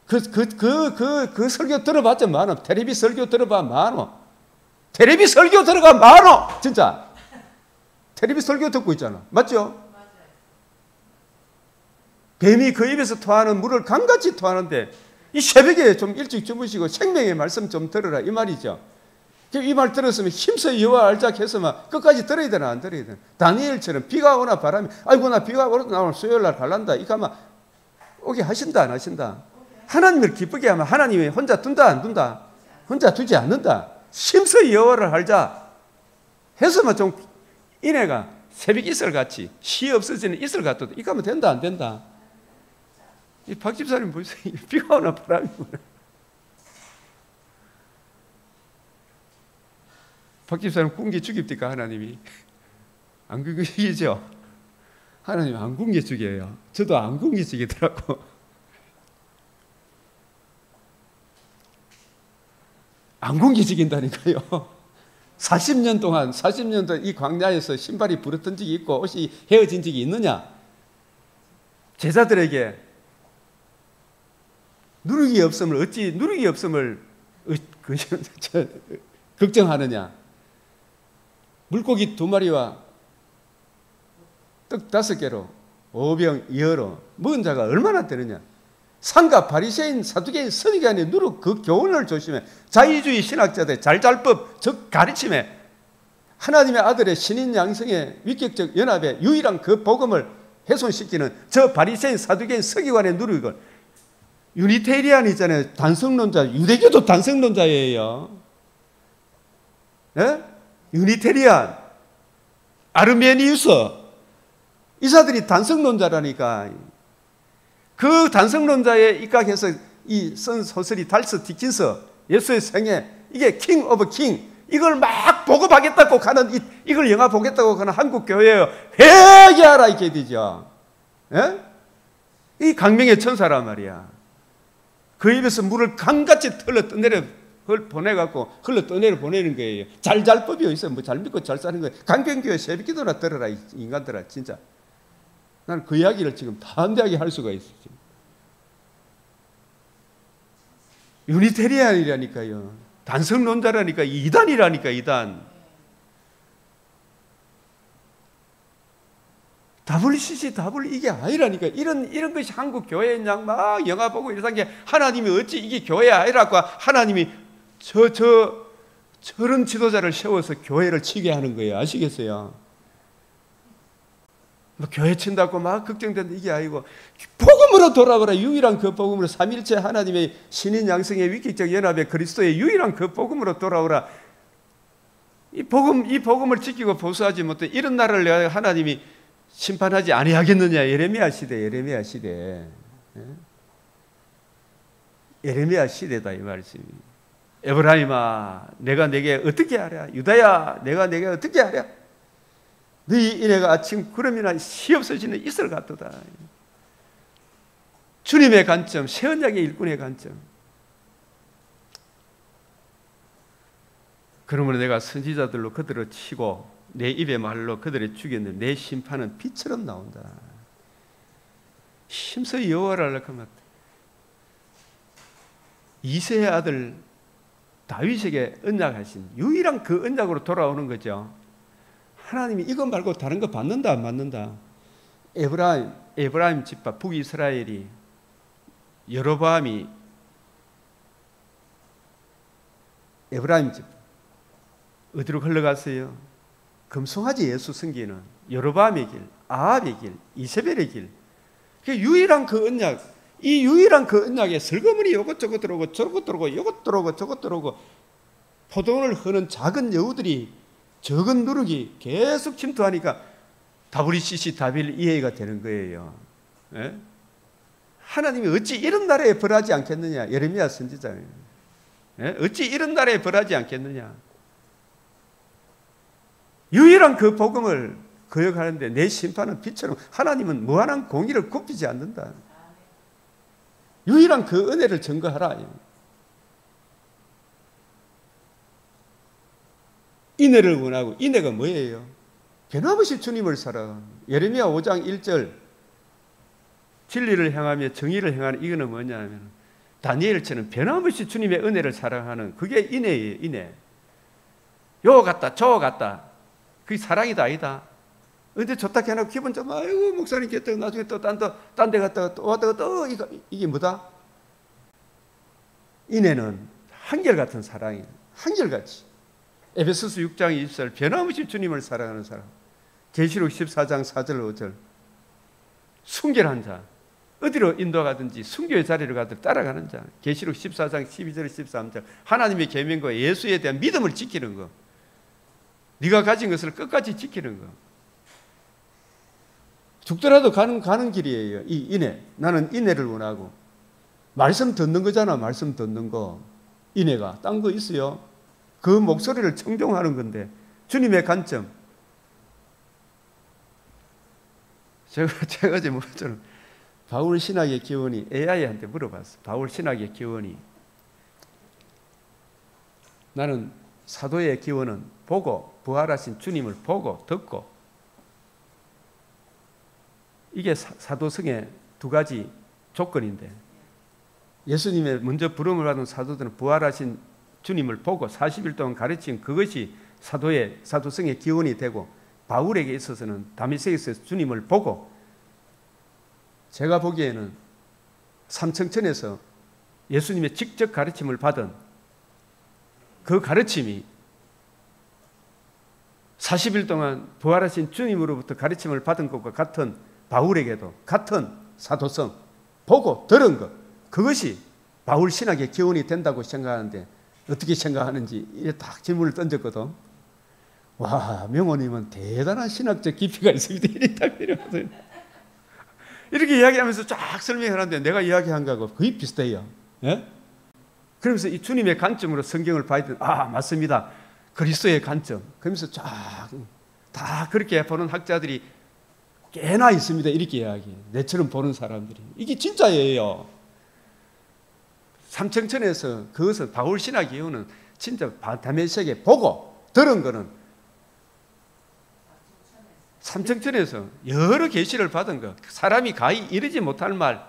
그 설교 들어봤자 많어. 텔레비 설교 들어봐 많어. 텔레비 설교 들어가 많어. 진짜 텔레비 설교 듣고 있잖아. 맞죠? 뱀이 그 입에서 토하는 물을 강같이 토하는데 이 새벽에 좀 일찍 주무시고 생명의 말씀 좀 들으라 이 말이죠. 이 말 들었으면 힘써 여호와 알자 해서 막 끝까지 들어야 되나 안 들어야 되나. 다니엘처럼 비가 오나 바람이 아이고 나 비가 오나 나 오늘 수요일 날 갈란다 이거 아마 오게 하신다 안 하신다. 하나님을 기쁘게 하면 하나님이 혼자 둔다 안 둔다. 혼자 두지 않는다. 힘써 여호와를 알자 해서만 좀 이내가 새벽 이슬같이 시 없어지는 이슬 같아도 이거 하면 된다 안 된다. 이 박 집사님 보세요. 비가 오나 바람이 오나. 박 집사님 굶겨 죽입니까 하나님이? 안 굶겨 죽이죠. 하나님 안 굶겨 죽여요. 저도 안 굶겨 죽이더라고. 안 굶겨 죽인다니까요. 40년 동안 이 광야에서 신발이 부러진 적이 있고 옷이 헤어진 적이 있느냐? 제자들에게 누룩이 없음을 어찌 누룩이 없음을 걱정하느냐? 물고기 2마리와 떡 5개로 5병 2어로 먹은 자가 얼마나 되느냐? 상가 바리새인 사두개인 서기관의 누룩 그 교훈을 조심해. 자유주의 신학자들 잘잘법 즉 가르침에 하나님의 아들의 신인 양성의 위격적 연합의 유일한 그 복음을 훼손시키는 저 바리새인 사두개인 서기관의 누룩을 유니테리안이잖아요. 단성론자. 유대교도 단성론자예요. 네? 유니테리안, 아르메니우스 이사들이 단성론자라니까. 그 단성론자에 입각해서 이 쓴 소설이 달스 디킨스 예수의 생애 이게 킹 오브 킹 이걸 막 보급하겠다고 가는 이걸 영화 보겠다고 가는 한국 교회예요. 회개하라 이렇게 되죠. 예? 이 강명의 천사란 말이야. 그 입에서 물을 강같이 흘러 떠내려 보내갖고 흘러 떠내려 보내는 거예요. 잘법이 어디서 뭐 잘 믿고 잘 사는 거예요. 강경교회 새벽기도나 들어라 인간들아 진짜. 나는 그 이야기를 지금 담대하게 할 수가 있어요. 유니테리안이라니까요. 단성론자라니까 이단이라니까 이단. WCC 이게 아니라니까. 이런 것이 한국 교회인 양 막 영화 보고 이런 게 하나님이 어찌 이게 교회 아니라고 하나님이 저런 지도자를 세워서 교회를 치게 하는 거예요. 아시겠어요? 뭐 교회 친다고 막 걱정되는데 이게 아니고 복음으로 돌아오라. 유일한 그 복음으로 삼일체 하나님의 신인 양성의 위격적 연합의 그리스도의 유일한 그 복음으로 돌아오라. 이 복음을 지키고 보수하지 못해 이런 나라를 내가 하나님이 심판하지 아니하겠느냐. 예레미야 시대 예레미야 시대다 이 말씀이. 에브라임아 내가 내게 어떻게 하랴. 유다야 내가 내게 어떻게 하랴. 너희 이내가 아침 구름이나 시 없어지는 이슬 같도다. 주님의 관점, 새언약의 일꾼의 관점. 그러므로 내가 선지자들로 그들을 치고 내 입의 말로 그들을 죽였는데 내 심판은 빛처럼 나온다. 힘써 여호와를 알라고 하면 이새의 아들 다윗에게 언약하신 유일한 그 언약으로 돌아오는 거죠. 하나님이 이것 말고 다른 거 받는다 안 받는다. 에브라임 집합 북이스라엘이 여로보암이 에브라임 집합 어디로 흘러갔어요? 금송아지 예수 섬기는 여로보암의 길, 아합의 길, 이세벨의 길. 그 유일한 그 언약, 이 유일한 그 언약에 슬그머니 이것저것 들어오고 저것 들어오고 이것 들어오고 저것 들어오고 포도원을 흐는 작은 여우들이 적은 누룩이 계속 침투하니까 WCC 다빌 이해가 되는 거예요. 예? 하나님이 어찌 이런 나라에 벌하지 않겠느냐. 예레미야 선지자예요. 예? 어찌 이런 나라에 벌하지 않겠느냐. 유일한 그 복음을 거역하는데 내 심판은 빛처럼. 하나님은 무한한 공의를 굽히지 않는다. 유일한 그 은혜를 증거하라. 인애를 원하고 인애가 뭐예요? 변함없이 주님을 사랑하는. 예레미야 5장 1절 진리를 향하며 정의를 행하는 이거는 뭐냐면 다니엘처럼 변함없이 주님의 은혜를 사랑하는 그게 인애예요. 인애. 요 같다 저 같다 그게 사랑이다 아니다. 근데 좋다 해놓고 기분 좀 아이고 목사님 겠다 나중에 또 딴 데 갔다가 또 왔다가 또 이게 뭐다? 인애는 한결같은 사랑이에요. 한결같이. 에베소서 6장 20절 변함없이 주님을 사랑하는 사람. 계시록 14장 4절 5절 순결한 자. 어디로 인도가든지 순교의 자리를 가도 따라가는 자. 계시록 14장 12절 13절 하나님의 계명과 예수에 대한 믿음을 지키는 거. 네가 가진 것을 끝까지 지키는 거. 죽더라도 가는 길이에요. 이 인애. 나는 인애를 원하고. 말씀 듣는 거잖아. 말씀 듣는 거. 인애가. 딴 거 있어요? 그 목소리를 청종하는 건데. 주님의 관점. 제가 어제 뭐처럼 바울 신학의 기원이 AI한테 물어봤어. 바울 신학의 기원이. 나는 사도의 기원은 보고 부활하신 주님을 보고 듣고 이게 사도성의 두 가지 조건인데 예수님의 먼저 부름을 받은 사도들은 부활하신 주님을 보고 40일 동안 가르친 그것이 사도성의 기원이 되고 바울에게 있어서는 다메섹에서 주님을 보고 제가 보기에는 삼청천에서 예수님의 직접 가르침을 받은 그 가르침이 40일 동안 부활하신 주님으로부터 가르침을 받은 것과 같은 바울에게도 같은 사도성 보고 들은 것 그것이 바울 신학의 기원이 된다고 생각하는데 어떻게 생각하는지 이렇게 딱 질문을 던졌거든. 와, 명호님은 대단한 신학적 깊이가 있습니다. 이렇게 이야기하면서 쫙 설명하는데 내가 이야기한 거하고 거의 비슷해요. 예? 그러면서 이 주님의 관점으로 성경을 봐야 돼. 아, 맞습니다. 그리스도의 관점. 그러면서 쫙 다 그렇게 보는 학자들이 꽤나 있습니다. 이렇게 이야기해요. 내처럼 보는 사람들이. 이게 진짜예요. 삼청천에서 그것을 바울 신학 이후는 진짜 다메섹에 보고 들은 거는 삼청천에서 여러 계시를 받은 것. 사람이 가히 이르지 못할 말.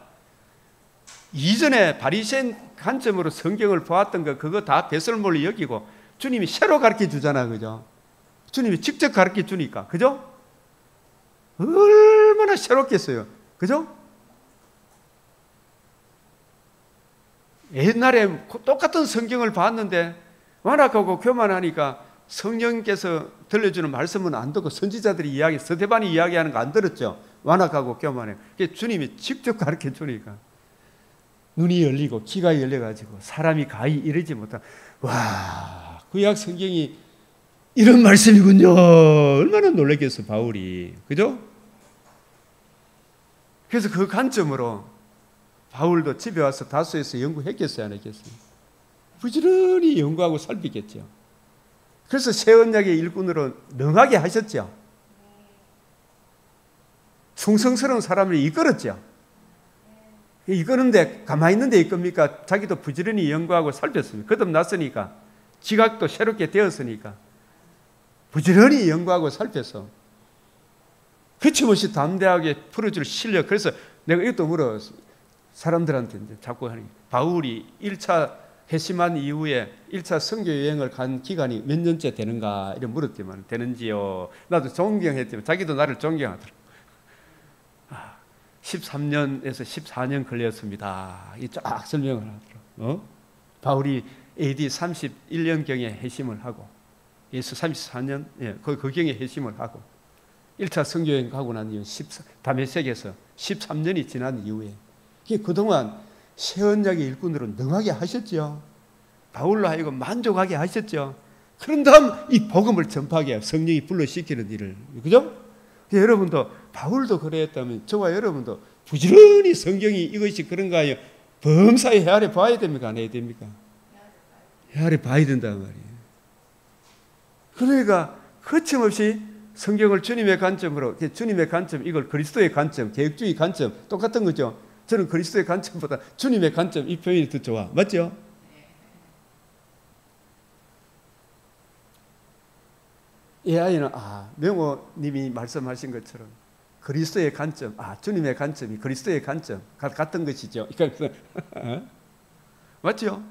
이전에 바리새인 관점으로 성경을 보았던 것 그거 다 배설물로 여기고 주님이 새로 가르쳐 주잖아. 그죠? 주님이 직접 가르쳐 주니까. 그죠? 얼마나 새롭겠어요. 그죠? 옛날에 똑같은 성경을 봤는데 완악하고 교만하니까 성령께서 들려주는 말씀은 안 듣고 선지자들이 스데반이 이야기하는 거 안 들었죠. 완악하고 교만해. 주님이 직접 가르쳐 주니까 눈이 열리고 귀가 열려가지고 사람이 가히 이르지 못한 와, 구약 성경이 이런 말씀이군요. 얼마나 놀랐겠어 바울이. 그죠? 그래서 그 관점으로 바울도 집에 와서 다소에서 연구했겠어요, 안 했겠어요? 부지런히 연구하고 살피겠죠. 그래서 새 언약의 일꾼으로 능하게 하셨죠. 충성스러운 사람을 이끌었죠. 이끄는데 가만히 있는데 이끕니까? 자기도 부지런히 연구하고 살폈습니다. 거듭났으니까 지각도 새롭게 되었으니까 부지런히 연구하고 살펴서 거침없이 담대하게 풀어줄 실력. 그래서 내가 이것도 물어 사람들한테 이제 자꾸 하는 게 바울이 1차 회심한 이후에 1차 선교 여행을 간 기간이 몇 년째 되는가 이렇게 물었지만 되는지요. 나도 존경했지만 자기도 나를 존경하더라고. 13년에서 14년 걸렸습니다. 이 쫙 설명을 하더라고. 바울이 AD 31년경에 회심을 하고 예수 34년 그 경에 회심을 하고 1차 선교 여행 가고 난 이후 다메섹에서 13년이 지난 이후에 그동안 새 언약의 일꾼으로 능하게 하셨죠. 바울로 하여금 만족하게 하셨죠. 그런 다음 이 복음을 전파하게 해요. 성령이 불러시키는 일을. 그죠? 여러분도 바울도 그랬다면 저와 여러분도 부지런히 성경이 이것이 그런가요? 범사에 헤아려 봐야 됩니까? 안 해야 됩니까? 헤아려 봐야 된단 말이에요. 그러니까 거침없이 성경을 주님의 관점으로, 주님의 관점, 이걸 그리스도의 관점, 계획주의 관점 똑같은 거죠. 저는 그리스도의 관점보다 주님의 관점 이 표현이 더 좋아. 맞죠? AI는 명호님이 말씀하신 것처럼 그리스도의 관점, 주님의 관점이 그리스도의 관점 같은 것이죠. 맞죠?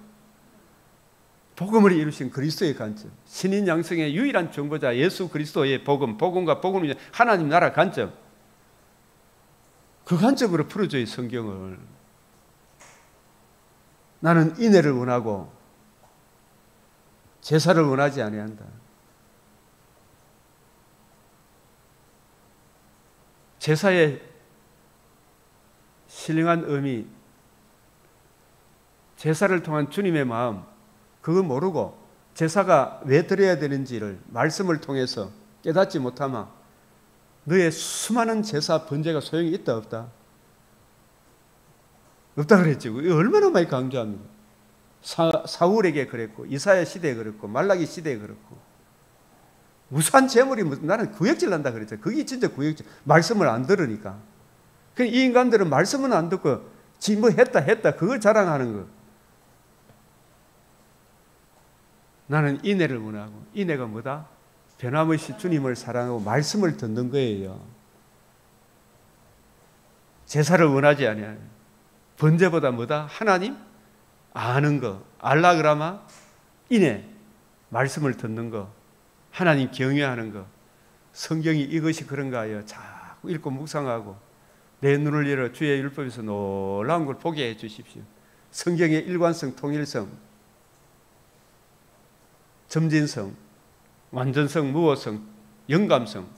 복음을 이루신 그리스도의 관점, 신인 양성의 유일한 정보자 예수 그리스도의 복음과 복음이 하나님 나라 관점, 그 관점으로 풀어줘요 성경을. 나는 인애를 원하고 제사를 원하지 아니한다. 제사의 신령한 의미, 제사를 통한 주님의 마음, 그거 모르고 제사가 왜 드려야 되는지를 말씀을 통해서 깨닫지 못하면 너의 수많은 제사 번제가 소용이 있다 없다? 없다 그랬지. 얼마나 많이 강조합니다. 사울에게 그랬고 이사야 시대에 그랬고 말라기 시대에 그랬고 무수한 재물이 나는 구역질 난다 그랬죠. 그게 진짜 구역질. 말씀을 안 들으니까. 이 인간들은 말씀은 안 듣고 지 뭐 했다 그걸 자랑하는 거. 나는 인애를 원하고 인애가 뭐다? 변함없이 주님을 사랑하고 말씀을 듣는 거예요. 제사를 원하지 아니하는 번제보다 뭐다? 하나님 아는 거. 알라 그라마 인애 말씀을 듣는 거. 하나님 경외하는 거. 성경이 이것이 그런가 하여 자꾸 읽고 묵상하고 내 눈을 열어 주의 율법에서 놀라운 걸 보게 해 주십시오. 성경의 일관성, 통일성, 점진성, 완전성, 무호성, 영감성,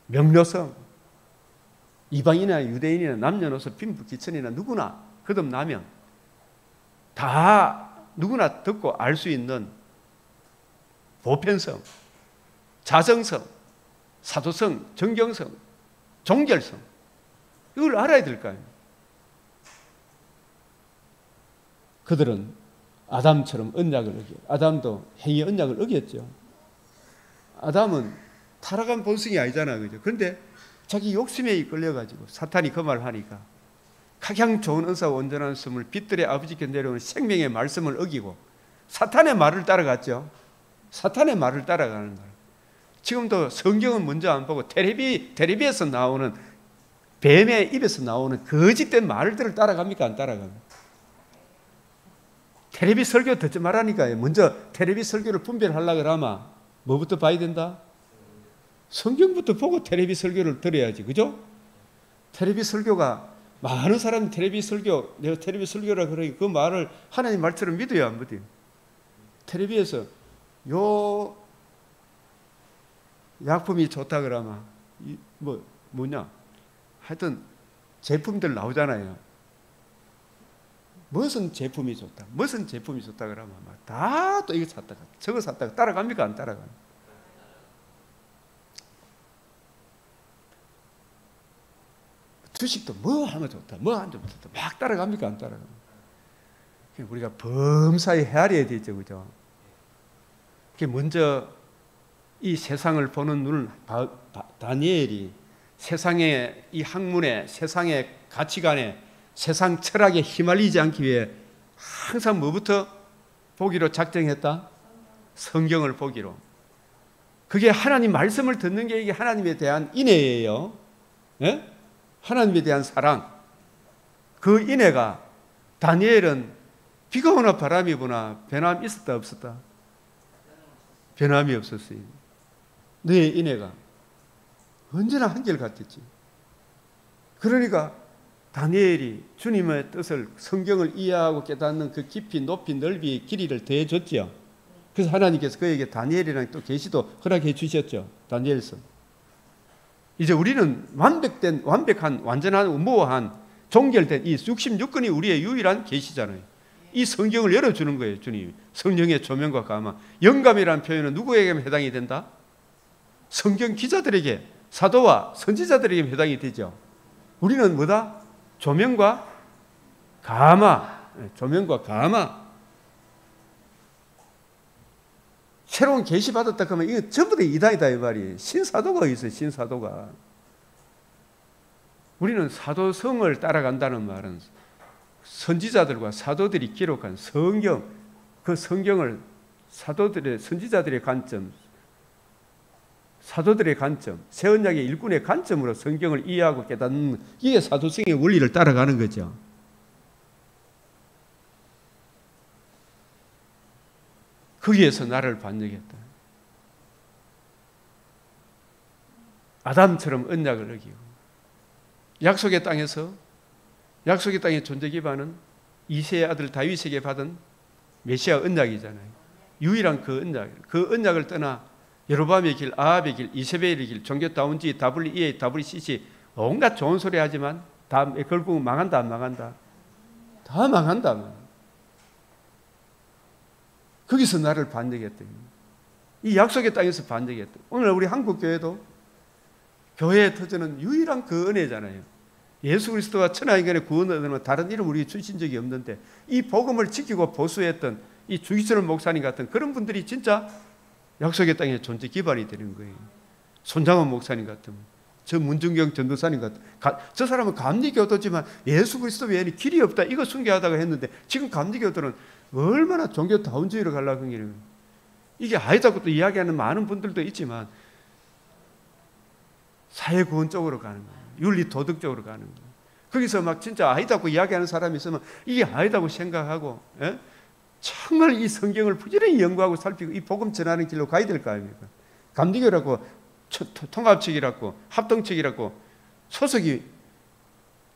명료성, 이방인이나 유대인이나 남녀노소 빈부 기천이나 누구나 거듭나면 다 누구나 듣고 알 수 있는 보편성, 자정성, 사도성, 정경성, 종결성, 이걸 알아야 될 거 아니에요. 그들은 아담처럼 언약을 어겨. 아담도 행위 언약을 어겼죠. 아담은 타락한 본성이 아니잖아, 그죠? 그런데 자기 욕심에 이끌려가지고 사탄이 그 말을 하니까 가장 좋은 은사와 온전한 숨을 빛들의 아버지께 내려오는 생명의 말씀을 어기고 사탄의 말을 따라갔죠. 사탄의 말을 따라가는 거예요. 지금도 성경은 먼저 안 보고 텔레비에서 나오는 뱀의 입에서 나오는 거짓된 말들을 따라갑니까? 안 따라갑니까? 텔레비 설교 듣지 말라니까요. 먼저 텔레비 설교를 분별하려고 하면 뭐부터 봐야 된다? 성경부터 보고 텔레비 설교를 들어야지. 그죠? 텔레비 설교가 많은 사람이 텔레비 설교, 내가 텔레비 설교라 그러니 그 말을 하나님 말처럼 믿어야 안 믿어요. 텔레비에서 요 약품이 좋다 그러면 뭐냐? 하여튼 제품들 나오잖아요. 무슨 제품이 좋다, 무슨 제품이 좋다 그러면 다 또 이거 샀다가 저거 샀다가 따라갑니까? 안 따라갑니까? 주식도 뭐 하면 좋다, 뭐 하면 좋다 막 따라갑니까? 안 따라갑니까? 우리가 범사에 헤아려야 되죠, 그죠? 먼저 이 세상을 보는 눈을 다니엘이 세상의 이 학문에, 세상의 가치관에, 세상 철학에 휘말리지 않기 위해 항상 뭐부터 보기로 작정했다? 성경을 보기로. 그게 하나님 말씀을 듣는 게 이게 하나님에 대한 인애예요. 예? 하나님에 대한 사랑. 그 인애가 다니엘은 비가 오나 바람이 부나 변함이 있었다 없었다? 변함이 없었어요. 너의 인애가 언제나 한결같았지. 그러니까 다니엘이 주님의 뜻을, 성경을 이해하고 깨닫는 그 깊이, 높이, 넓이, 길이를 더해줬죠. 그래서 하나님께서 그에게 다니엘이랑 또 계시도 허락해 주셨죠. 다니엘서. 이제 우리는 완벽한, 완전한, 무오한, 종결된 이 66권이 우리의 유일한 계시잖아요. 이 성경을 열어주는 거예요, 주님이. 성령의 조명과 감화. 영감이라는 표현은 누구에게 해당이 된다? 성경 기자들에게, 사도와 선지자들에게 해당이 되죠. 우리는 뭐다? 조명과 감화. 조명과 감화. 새로운 계시 받았다 그러면 이거 전부 다 이단이다 이 말이에요. 신사도가 있어요, 신사도가. 우리는 사도성을 따라간다는 말은 선지자들과 사도들이 기록한 성경, 그 성경을 사도들의, 선지자들의 관점, 사도들의 관점, 새언약의 일꾼의 관점으로 성경을 이해하고 깨닫는, 이게 사도성의 원리를 따라가는 거죠. 거기에서 나를 반역했다. 아담처럼 언약을 어기고 약속의 땅에서, 약속의 땅의 존재 기반은 이세의 아들 다윗에게 받은 메시아 언약이잖아요. 유일한 그 언약을 떠나 여로보암의 길, 아합의 길, 이세벨의 길, 종교다운지, WEA, WCC 온갖 좋은 소리 하지만 다 결국 망한다, 안 망한다? 다 망한다. 거기서 나를 반역했다. 이 약속의 땅에서 반역했다. 오늘 우리 한국 교회도 교회의 터전은 유일한 그 은혜잖아요. 예수 그리스도가 천하인간의 구원을 얻으면 다른 이름 우리 주신 적이 없는데 이 복음을 지키고 보수했던 이 주기철 목사님 같은 그런 분들이 진짜 약속의 땅의 존재 기반이 되는 거예요. 손장원 목사님 같은, 저 문중경 전도사님 같은, 저 사람은 감리교도지만 예수 그리스도 외에는 길이 없다 이거 순교하다가 했는데 지금 감리교도는 얼마나 종교다운주의로 가려고 하는 거예요. 이게 아니다고 또 이야기하는 많은 분들도 있지만 사회구원 쪽으로 가는 거예요. 윤리도덕 쪽으로 가는 거예요. 거기서 막 진짜 아니다고 이야기하는 사람이 있으면 이게 아니다고 생각하고 정말 이 성경을 부지런히 연구하고 살피고 이 복음 전하는 길로 가야 될 거 아닙니까? 감리교라고 통합측이라고 합동측이라고 소속이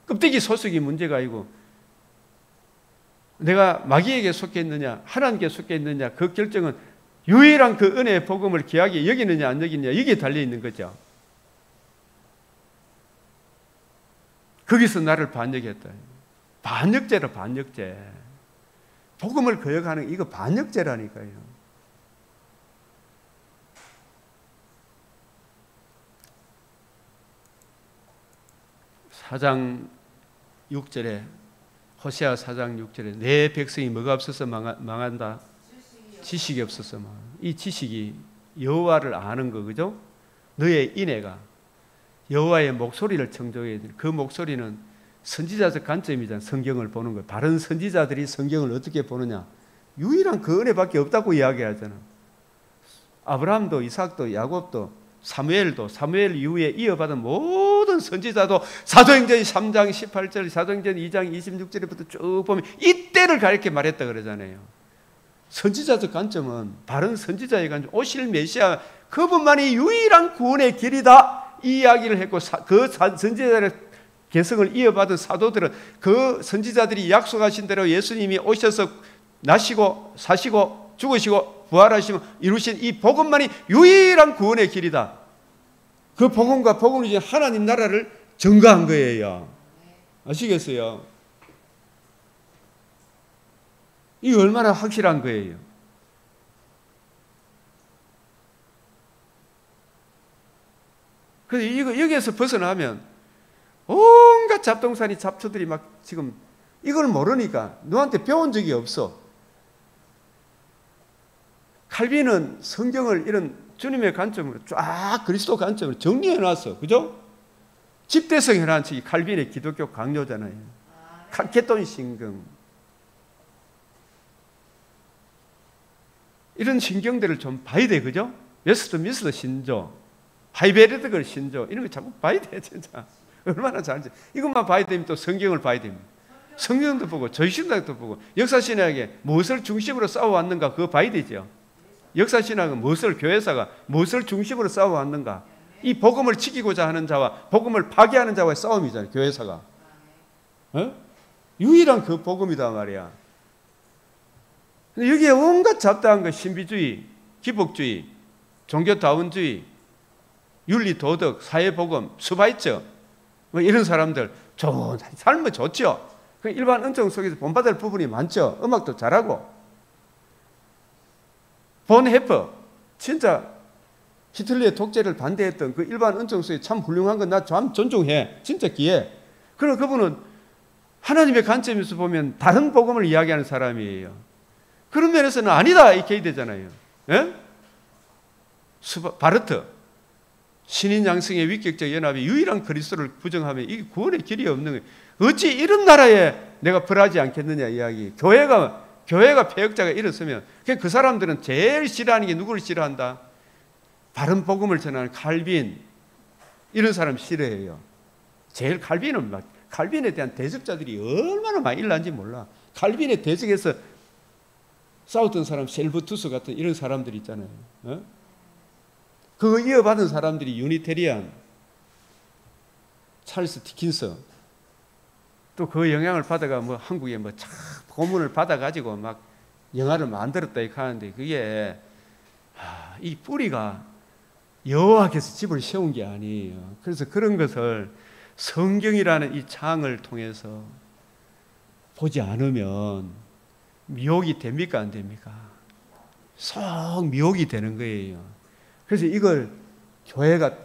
껍데기 소속이 문제가 아니고 내가 마귀에게 속해 있느냐 하나님께 속해 있느냐 그 결정은 유일한 그 은혜의 복음을 귀하게 여기느냐 안 여기느냐 여기에 달려 있는 거죠. 거기서 나를 반역했다. 반역죄라 반역죄. 복음을 거역하는 이거 반역죄라니까요. 사장 6절에 호세아 4장 6절에 내 백성이 뭐가 없어서 망한다? 지식이 없어서 망한다. 이 지식이 여호와를 아는 거 그죠? 너의 인애가 여호와의 목소리를 청정해야 돼. 그 목소리는 선지자적 관점이잖아. 성경을 보는 거. 바른 선지자들이 성경을 어떻게 보느냐? 유일한 그 은혜밖에 없다고 이야기하잖아. 아브라함도 이삭도 야곱도 사무엘도 사무엘 이후에 이어받은 모든 선지자도 사도행전 3장 18절 사도행전 2장 26절부터 쭉 보면 이때를 가리켜 말했다 그러잖아요. 선지자적 관점은 바른 선지자의 관점 오실 메시아 그분만이 유일한 구원의 길이다 이 이야기를 했고 그 선지자들의 개성을 이어받은 사도들은 그 선지자들이 약속하신 대로 예수님이 오셔서 나시고 사시고 죽으시고 부활하시고 이루신 이 복음만이 유일한 구원의 길이다. 그 복음과 복음을 이제 하나님 나라를 증거한 거예요. 아시겠어요? 이게 얼마나 확실한 거예요. 그래서 이거 여기에서 벗어나면 온갖 잡동사니 잡초들이 막 지금 이걸 모르니까 너한테 배운 적이 없어. 칼빈은 성경을 이런 주님의 관점으로 쫙 그리스도 관점으로 정리해놨어. 그죠? 집대성 해놨은 이 칼빈의 기독교 강요잖아요. 칼케톤 신경. 이런 신경들을 좀 봐야 돼. 그죠? 웨스트민스터 신조, 하이베르드걸 신조 이런 거 자꾸 봐야 돼. 진짜. 얼마나 잘지. 이것만 봐야 되면 또 성경을 봐야 됩니다. 성경도 보고 저희신학도 보고 역사신학에 무엇을 중심으로 싸워왔는가 그거 봐야 되죠. 역사신학은 교회사가 무엇을 중심으로 싸워왔는가 이 복음을 지키고자 하는 자와 복음을 파괴하는 자와의 싸움이잖아요. 교회사가 유일한 그 복음이다 말이야. 근데 여기에 온갖 잡다한 거 신비주의, 기복주의, 종교다운주의, 윤리도덕, 사회복음, 수바이처 뭐 이런 사람들 좋은 삶은 좋죠. 일반 은총 속에서 본받을 부분이 많죠. 음악도 잘하고 본 해퍼 진짜 히틀러의 독재를 반대했던 그 일반 은총 속에 참 훌륭한 건 나 참 존중해. 진짜 기해. 그럼 그분은 하나님의 관점에서 보면 다른 복음을 이야기하는 사람이에요. 그런 면에서는 아니다 이렇게 해야 되잖아요. 예? 바르트 신인 양성의 위격적 연합이 유일한 그리스도를 부정하면 이 구원의 길이 없는 거예요. 어찌 이런 나라에 내가 벌하지 않겠느냐 이야기. 교회가 폐역자가 일어서면 그 사람들은 제일 싫어하는 게 누구를 싫어한다? 바른 복음을 전하는 칼빈 이런 사람 싫어해요. 제일 칼빈은 막 칼빈에 대한 대적자들이 얼마나 많이 일어난지 몰라. 칼빈의 대적에서 싸웠던 사람 셀부투스 같은 이런 사람들 있잖아요. 그거 이어받은 사람들이 유니테리안, 찰스 디킨스 또 그 영향을 받아가 뭐 한국에 뭐 참 고문을 받아가지고 막 영화를 만들었다 이렇게 하는데 그게 이 뿌리가 여호와께서 집을 세운 게 아니에요. 그래서 그런 것을 성경이라는 이 장을 통해서 보지 않으면 미혹이 됩니까 안 됩니까? 속 미혹이 되는 거예요. 그래서 이걸 교회가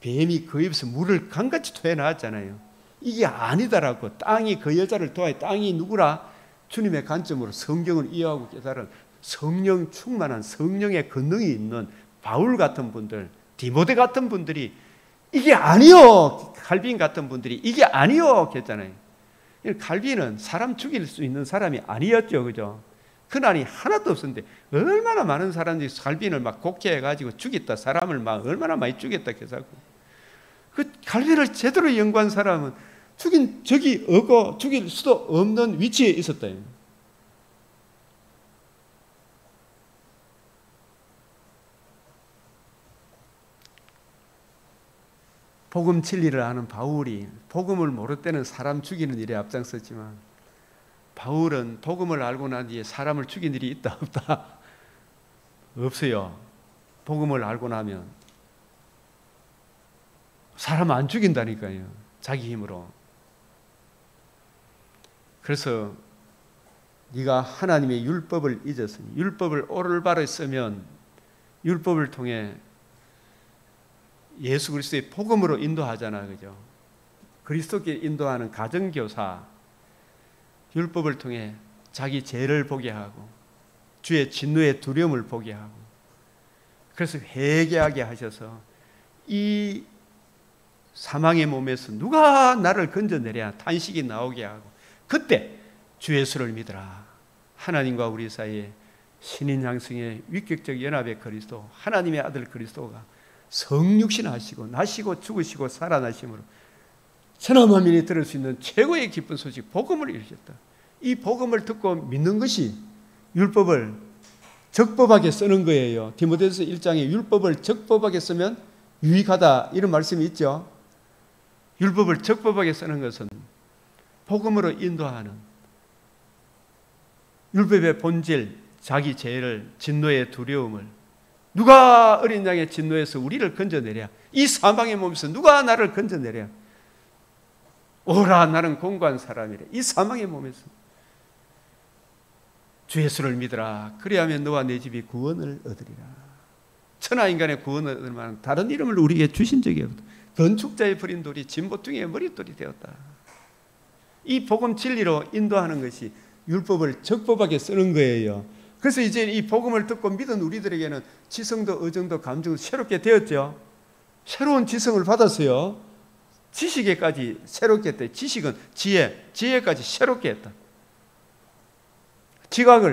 뱀이 그 입에서 물을 강같이 토해놨잖아요. 이게 아니다라고. 땅이 그 여자를 도와야 땅이 누구라? 주님의 관점으로 성경을 이해하고 깨달은 성령 충만한 성령의 권능이 있는 바울 같은 분들, 디모데 같은 분들이 이게 아니요, 칼빈 같은 분들이 이게 아니요 했잖아요. 칼빈은 사람 죽일 수 있는 사람이 아니었죠, 그죠? 그날이 하나도 없었는데 얼마나 많은 사람들이 칼빈을 막 곡해해가지고 죽였다, 사람을 막 얼마나 많이 죽였다 해서 그 칼빈을 제대로 연구한 사람은 죽인 적이 없고 죽일 수도 없는 위치에 있었다. 복음 진리를 아는 바울이 복음을 모를 때는 사람 죽이는 일에 앞장섰지만 바울은 복음을 알고 난 뒤에 사람을 죽인 일이 있다 없다? 없어요. 복음을 알고 나면 사람 안 죽인다니까요. 자기 힘으로. 그래서 네가 하나님의 율법을 잊었으니 율법을 올바로 쓰면 율법을 통해 예수 그리스도의 복음으로 인도하잖아, 그죠? 그리스도께 인도하는 가정교사, 율법을 통해 자기 죄를 보게 하고 주의 진노의 두려움을 보게 하고 그래서 회개하게 하셔서 이 사망의 몸에서 누가 나를 건져내랴 탄식이 나오게 하고 그때 주 예수를 믿으라. 하나님과 우리 사이에 신인 양성의 위격적 연합의 그리스도, 하나님의 아들 그리스도가 성육신하시고 나시고 죽으시고 살아나심으로 천하만민이 들을 수 있는 최고의 기쁜 소식 복음을 이루셨다. 이 복음을 듣고 믿는 것이 율법을 적법하게 쓰는 거예요. 디모데후서 1장에 율법을 적법하게 쓰면 유익하다 이런 말씀이 있죠. 율법을 적법하게 쓰는 것은 복음으로 인도하는 율법의 본질, 자기 죄를, 진노의 두려움을 누가 어린 양의 진노에서 우리를 건져내랴? 이 사망의 몸에서 누가 나를 건져내랴? 오라 나는 공고한 사람이래. 이 사망의 몸에서 주 예수를 믿으라. 그리하면 너와 내 집이 구원을 얻으리라. 천하인간의 구원을 얻을 만한 다른 이름을 우리에게 주신 적이 없다. 건축자의 버린 돌이 진보퉁이의 머릿돌이 되었다. 이 복음 진리로 인도하는 것이 율법을 적법하게 쓰는 거예요. 그래서 이제 이 복음을 듣고 믿은 우리들에게는 지성도 의정도 감정도 새롭게 되었죠. 새로운 지성을 받았어요. 지식에까지 새롭게 했다. 지식은 지혜까지 새롭게 했다.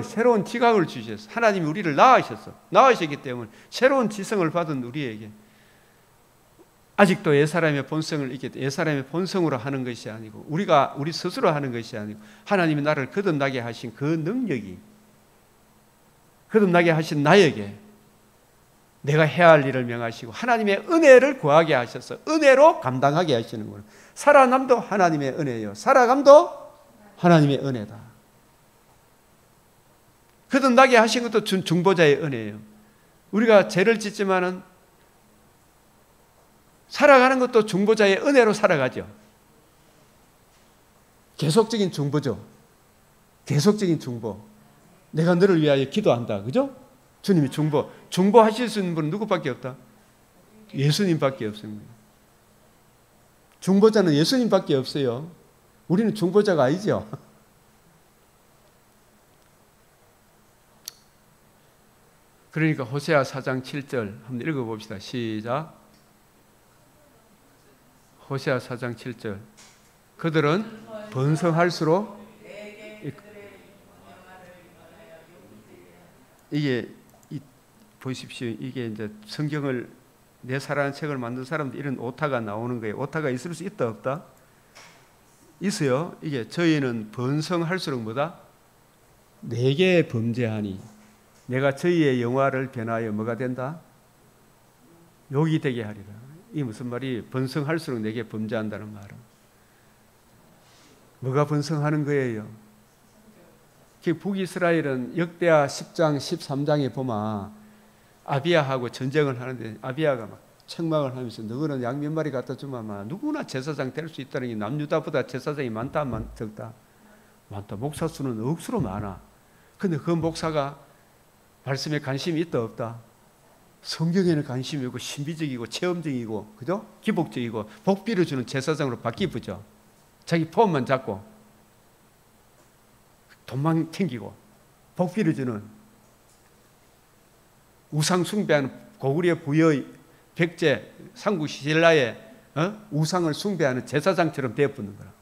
새로운 지각을 주셨어. 하나님이 우리를 낳으셨기 때문에 새로운 지성을 받은 우리에게 아직도 옛사람의 본성을 잊게 돼. 옛사람의 본성으로 하는 것이 아니고 우리 스스로 하는 것이 아니고 하나님이 나를 거듭나게 하신 그 능력이 거듭나게 하신 나에게 내가 해야 할 일을 명하시고 하나님의 은혜를 구하게 하셔서 은혜로 감당하게 하시는 거예요. 살아남도 하나님의 은혜예요. 살아감도 하나님의 은혜다. 거듭나게 하신 것도 중보자의 은혜예요. 우리가 죄를 짓지만은 살아가는 것도 중보자의 은혜로 살아가죠. 계속적인 중보죠. 계속적인 중보. 내가 너를 위하여 기도한다. 그죠? 주님이 중보하실 수 있는 분은 누구밖에 없다? 예수님밖에 없습니다. 중보자는 예수님밖에 없어요. 우리는 중보자가 아니죠. 그러니까 호세아 4장 7절 한번 읽어봅시다. 시작. 호세아 4장 7절. 그들은 번성할수록 이게 보십시오. 이게 이제 성경을 내 사랑하는 책을 만든 사람들 이런 오타가 나오는 거예요. 오타가 있을 수 있다 없다? 있어요. 이게 저희는 번성할수록 뭐다? 내게 범죄하니 내가 저희의 영화를 변하여 뭐가 된다? 욕이 되게 하리라. 이게 무슨 말이 번성할수록 내게 범죄한다는 말은 뭐가 번성하는 거예요? 북이스라엘은 역대하 10장, 13장에 보면 아비야하고 전쟁을 하는데 아비야가 막 책망을 하면서 너희는 양 몇 마리 갖다 주면 누구나 제사장 될 수 있다는 게 남유다보다 제사장이 많다 적다? 많다. 목사 수는 억수로 많아. 근데 그 목사가 말씀에 관심이 있다 없다? 성경에는 관심이 있고 신비적이고 체험적이고 그죠? 기복적이고 복비를 주는 제사장으로 바뀌죠. 자기 폼만 잡고 돈만 튕기고 복비를 주는 우상 숭배하는 고구려 부여의 백제 삼국 신라의 우상을 숭배하는 제사장처럼 되어붙는 거라.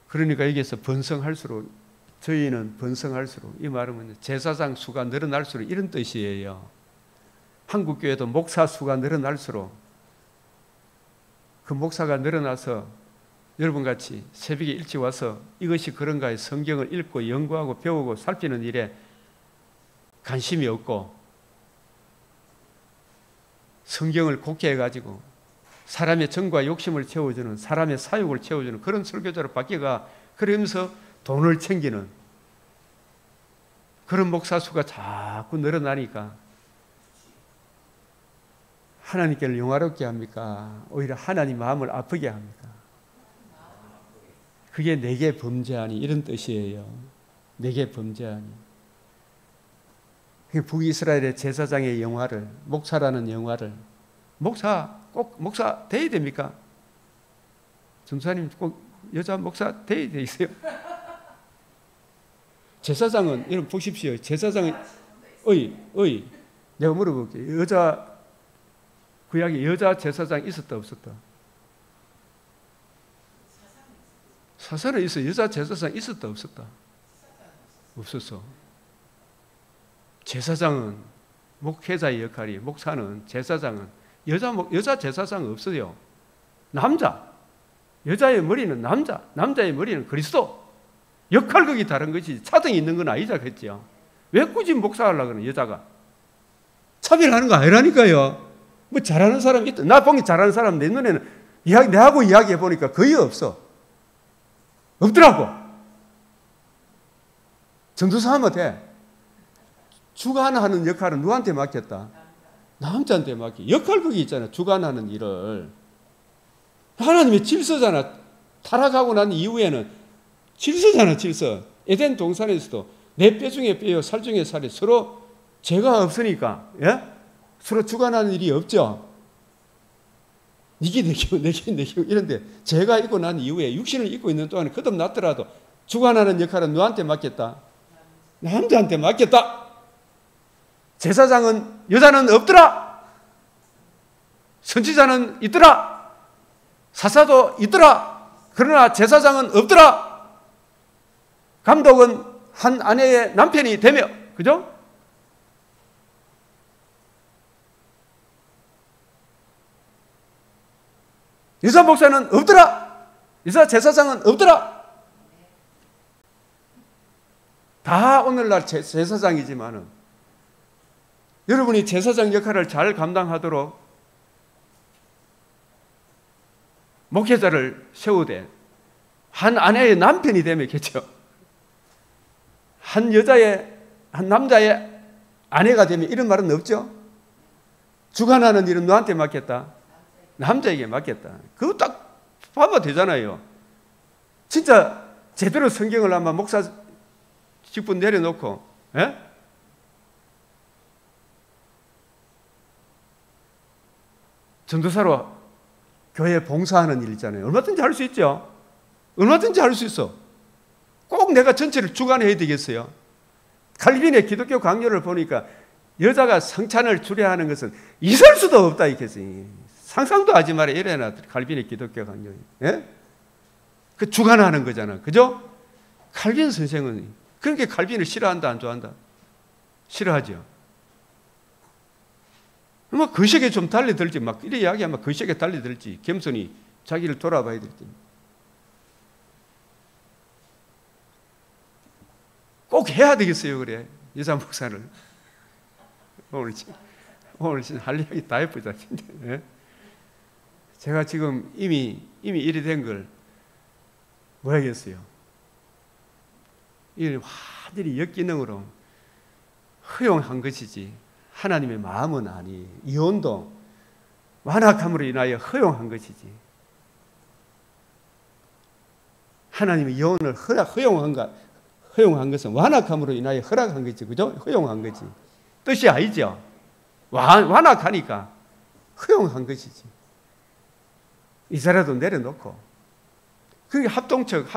그러니까 여기에서 번성할수록 저희는 번성할수록 이 말은 제사장 수가 늘어날수록 이런 뜻이에요. 한국교회도 목사 수가 늘어날수록 그 목사가 늘어나서 여러분같이 새벽에 일찍 와서 이것이 그런가 해 성경을 읽고 연구하고 배우고 살피는 일에 관심이 없고 성경을 곡해해가지고 사람의 정과 욕심을 채워주는 사람의 사욕을 채워주는 그런 설교자로 바뀌어가 그러면서 돈을 챙기는 그런 목사 수가 자꾸 늘어나니까 하나님께를 영화롭게 합니까? 오히려 하나님 마음을 아프게 합니까? 그게 내게 범죄하니 이런 뜻이에요. 내게 범죄하니. 북이스라엘의 제사장의 영화를 목사라는 영화를 목사 꼭 목사 돼야 됩니까? 전사님 꼭 여자 목사 돼야 돼 있어요. 제사장은 여러분 보십시오. 제사장은 내가 물어볼게요. 여자 구약에 여자 제사장 있었다 없었다? 사사는 있어. 여자 제사장 있었다 없었다? 없었어. 제사장은 목회자의 역할이 목사는 제사장은 여자 제사장은 없어요. 남자. 여자의 머리는 남자. 남자의 머리는 그리스도. 역할극이 다른 것이 차등이 있는 건 아니자 그랬죠. 왜 굳이 목사하려고 그러는 여자가? 차별하는 거 아니라니까요. 뭐 잘하는 사람이 있다. 나 보기 잘하는 사람 내 눈에는 내하고 이야기해 보니까 거의 없어. 없더라고. 전도사 하면 돼. 주관하는 역할은 누구한테 맡겼다? 남자한테 맡겨. 역할극이 있잖아. 주관하는 일을. 하나님의 질서잖아. 타락하고 난 이후에는 질서잖아. 질서. 에덴 동산에서도 내 뼈 중에 뼈요 살 중에 살이 서로 죄가 없으니까 서로 주관하는 일이 없죠. 니게 내 기운 내게 내 기운 이런데 죄가 있고 난 이후에 육신을 입고 있는 동안에 거듭났더라도 주관하는 역할은 누구한테 맡겼다? 남자한테 맡겼다. 제사장은 여자는 없더라. 선지자는 있더라. 사사도 있더라. 그러나 제사장은 없더라. 감독은 한 아내의 남편이 되며 그죠? 여자 목사는 없더라. 여자 제사장은 없더라. 다 오늘날 제사장이지만은 여러분이 제사장 역할을 잘 감당하도록 목회자를 세우되 한 아내의 남편이 되면겠죠. 한 남자의 아내가 되면 이런 말은 없죠. 주관하는 일은 너한테 맡겼다. 남자에게 맡겼다. 그거 딱 봐봐 되잖아요. 진짜 제대로 성경을 아마 목사 직분 내려놓고 전도사로 교회 봉사하는 일 있잖아요. 얼마든지 할 수 있죠. 얼마든지 할 수 있어. 꼭 내가 전체를 주관해야 되겠어요. 칼빈의 기독교 강요를 보니까 여자가 성찬을 주례하는 것은 있을 수도 없다 이겠지. 상상도 하지 마라 이래나 칼빈의 기독교 강요. 그 주관하는 거잖아. 그죠? 칼빈 선생은 그렇게 칼빈을 싫어한다 안 좋아한다? 싫어하죠. 뭐 거시기에 좀 달리들지 막 이래 이야기하면 거시기에 달리들지 겸손히 자기를 돌아봐야 될 텐데. 꼭 해야 되겠어요, 그래. 여자 목사를. 오늘 진짜 할 이야기 다 해보자, 진짜. 제가 지금 이미 이리 된 걸 뭐 하겠어요? 이 완전히 역기능으로 허용한 것이지 하나님의 마음은 아니에요. 이혼도 완악함으로 인하여 허용한 것이지 하나님의 이혼을 허용한 것은 완악함으로 인하여 허락한 거지, 그죠? 허용한 거지. 뜻이 아니죠. 완악하니까 허용한 것이지. 이사라도 내려놓고. 그게 합동신학교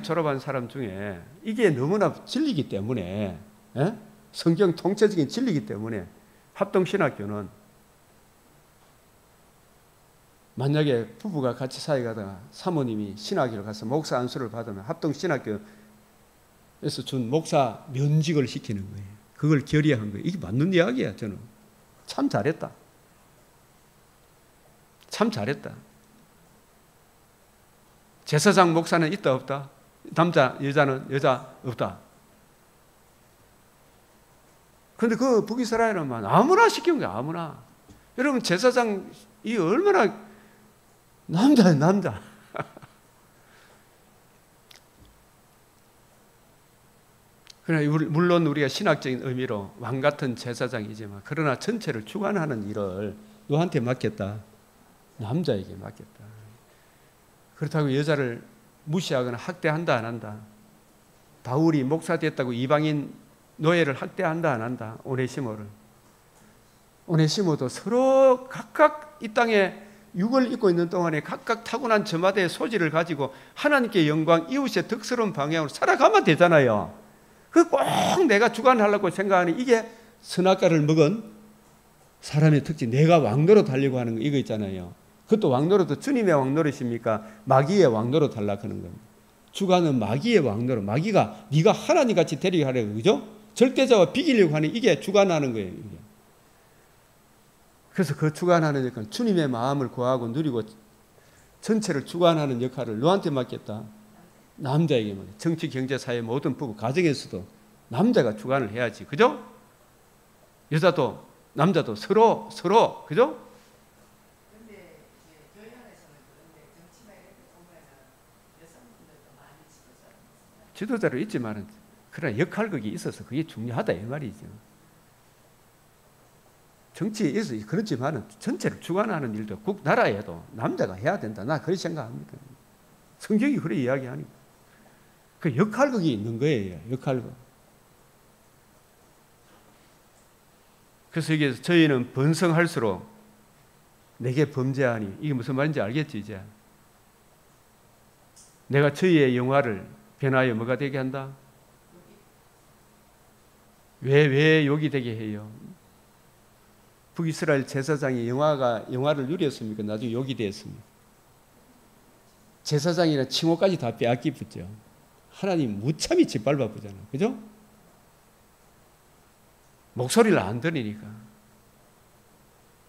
졸업한 사람 중에 이게 너무나 진리기 때문에, 성경 통째적인 진리기 때문에 합동신학교는 만약에 부부가 같이 사역하다가 사모님이 신학교를 가서 목사 안수를 받으면 합동신학교에서 준 목사 면직을 시키는 거예요. 그걸 결의한 거예요. 이게 맞는 이야기야. 저는 참 잘했다. 참 잘했다. 제사장 목사는 있다 없다? 남자 여자는 여자 없다. 그런데 그 북이스라엘은 아무나 시킨 거야. 아무나. 여러분 제사장이 얼마나 남자야 남자. 그러나 물론 우리가 신학적인 의미로 왕 같은 제사장이지만 그러나 전체를 주관하는 일을 너한테 맡겼다. 남자에게 맡겼다. 그렇다고 여자를 무시하거나 학대한다 안 한다? 바울이 목사 됐다고 이방인 노예를 학대한다 안 한다? 오네시모도 서로 각각 이 땅에 육을 입고 있는 동안에 각각 타고난 저마다의 소질을 가지고 하나님께 영광, 이웃의 덕스러운 방향으로 살아가면 되잖아요. 그 꼭 내가 주관하려고 생각하는 이게 선악과를 먹은 사람의 특징. 내가 왕노릇 하려고 하는 거 이거 있잖아요. 그것도 왕노릇도 주님의 왕노릇입니까? 마귀의 왕노릇 하려고 하는 겁니다. 주관은 마귀의 왕노릇. 마귀가 네가 하나님같이 되리게 하려고, 그죠? 절대자와 비기려고 하는 이게 주관하는 거예요. 이게. 그래서 그 주관하는 역할은 주님의 마음을 구하고 누리고 전체를 주관하는 역할을 너한테 맡겼다. 남자에게 맡겼다. 정치, 경제, 사회 모든 부부, 가정에서도 남자가 주관을 해야지. 그죠? 여자도 남자도 서로 그죠? 지도자로 있지만은 그러나 역할극이 있어서 그게 중요하다 이 말이죠. 정치에 있어서 그렇지만은 전체를 주관하는 일도 국 나라에도 남자가 해야 된다. 나 그렇게 생각합니다. 성경이 그래 이야기하니까. 그 역할극이 있는 거예요. 역할극. 그래서 이게 저희는 번성할수록 내게 범죄하니 이게 무슨 말인지 알겠지 이제. 내가 저희의 영화를 변하여 뭐가 되게 한다? 왜 욕이 되게 해요? 북이스라엘 제사장이 영화를 누렸습니까? 나중에 욕이 되었습니다. 제사장이나 칭호까지 다 빼앗기 붙죠. 하나님 무참히 짓밟아 보잖아. 그죠? 목소리를 안 들으니까.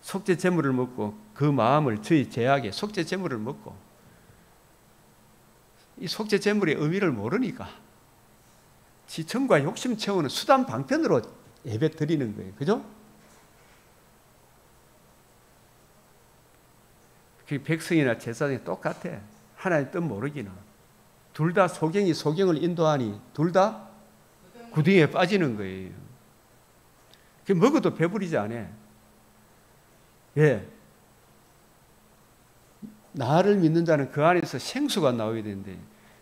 속죄 제물을 먹고 그 마음을 저희 제약에 속죄 제물을 먹고 이 속죄 제물의 의미를 모르니까 지청과 욕심 채우는 수단 방편으로 예배 드리는 거예요. 그죠? 그 백성이나 제사장이 똑같아. 하나님 뜻 모르기는. 둘 다 소경을 인도하니 둘 다 구덩이에 빠지는 거예요. 그 먹어도 배부르지 않아. 예. 나를 믿는 자는 그 안에서 생수가 나오게 되는데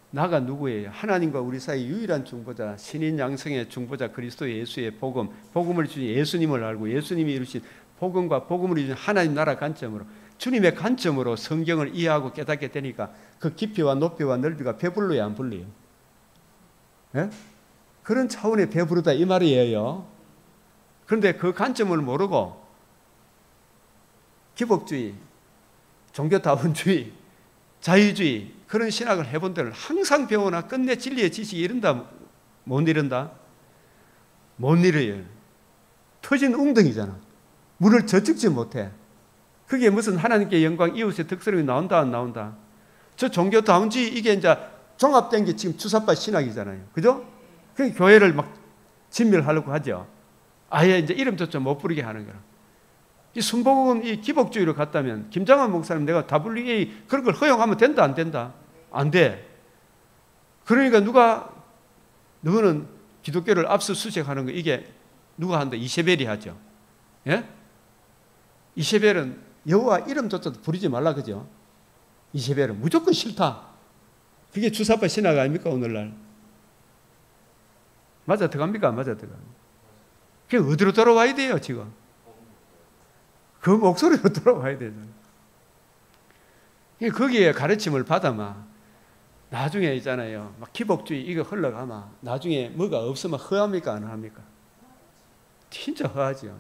나가 누구예요? 하나님과 우리 사이 유일한 중보자, 신인 양성의 중보자 그리스도 예수의 복음을 주신 예수님을 알고 예수님이 이루신 복음과 복음을 주신 하나님 나라 관점으로 주님의 관점으로 성경을 이해하고 깨닫게 되니까 그 깊이와 높이와 넓이가 배불러요, 안 불러요? 예? 그런 차원의 배부르다 이 말이에요. 그런데 그 관점을 모르고 기복주의, 종교다원주의, 자유주의 그런 신학을 해본 데는 항상 배우나 끝내 진리의 지식이 이른다 못 이른다? 못 이뤄요. 터진 웅덩이잖아. 물을 저축지 못해. 그게 무슨 하나님께 영광, 이웃의 덕스러움이 나온다 안 나온다? 저 종교다원주의 이게 이제 종합된 게 지금 주사파 신학이잖아요. 그죠? 그 교회를 막 진멸하려고 하죠. 아예 이제 이름조차 못 부르게 하는 거라. 이 순복음은 이 기복주의로 갔다면 김장한 목사님 내가 WA 그런 걸 허용하면 된다 안 된다? 안 돼. 그러니까 너는 기독교를 압수수색하는 거 이게 누가 한다? 이세벨이 하죠. 예? 이세벨은 여호와 이름조차도 부르지 말라 그죠? 이세벨은 무조건 싫다. 그게 주사파 신학 아닙니까 오늘날? 맞아 들어갑니까? 안 맞아 들어갑니까? 그게 어디로 돌아와야 돼요 지금? 그 목소리로 돌아와야 되잖아요. 거기에 가르침을 받아마 나중에 있잖아요. 막 기복주의 이거 흘러가마 나중에 뭐가 없으면 허합니까 안 합니까? 진짜 허하죠.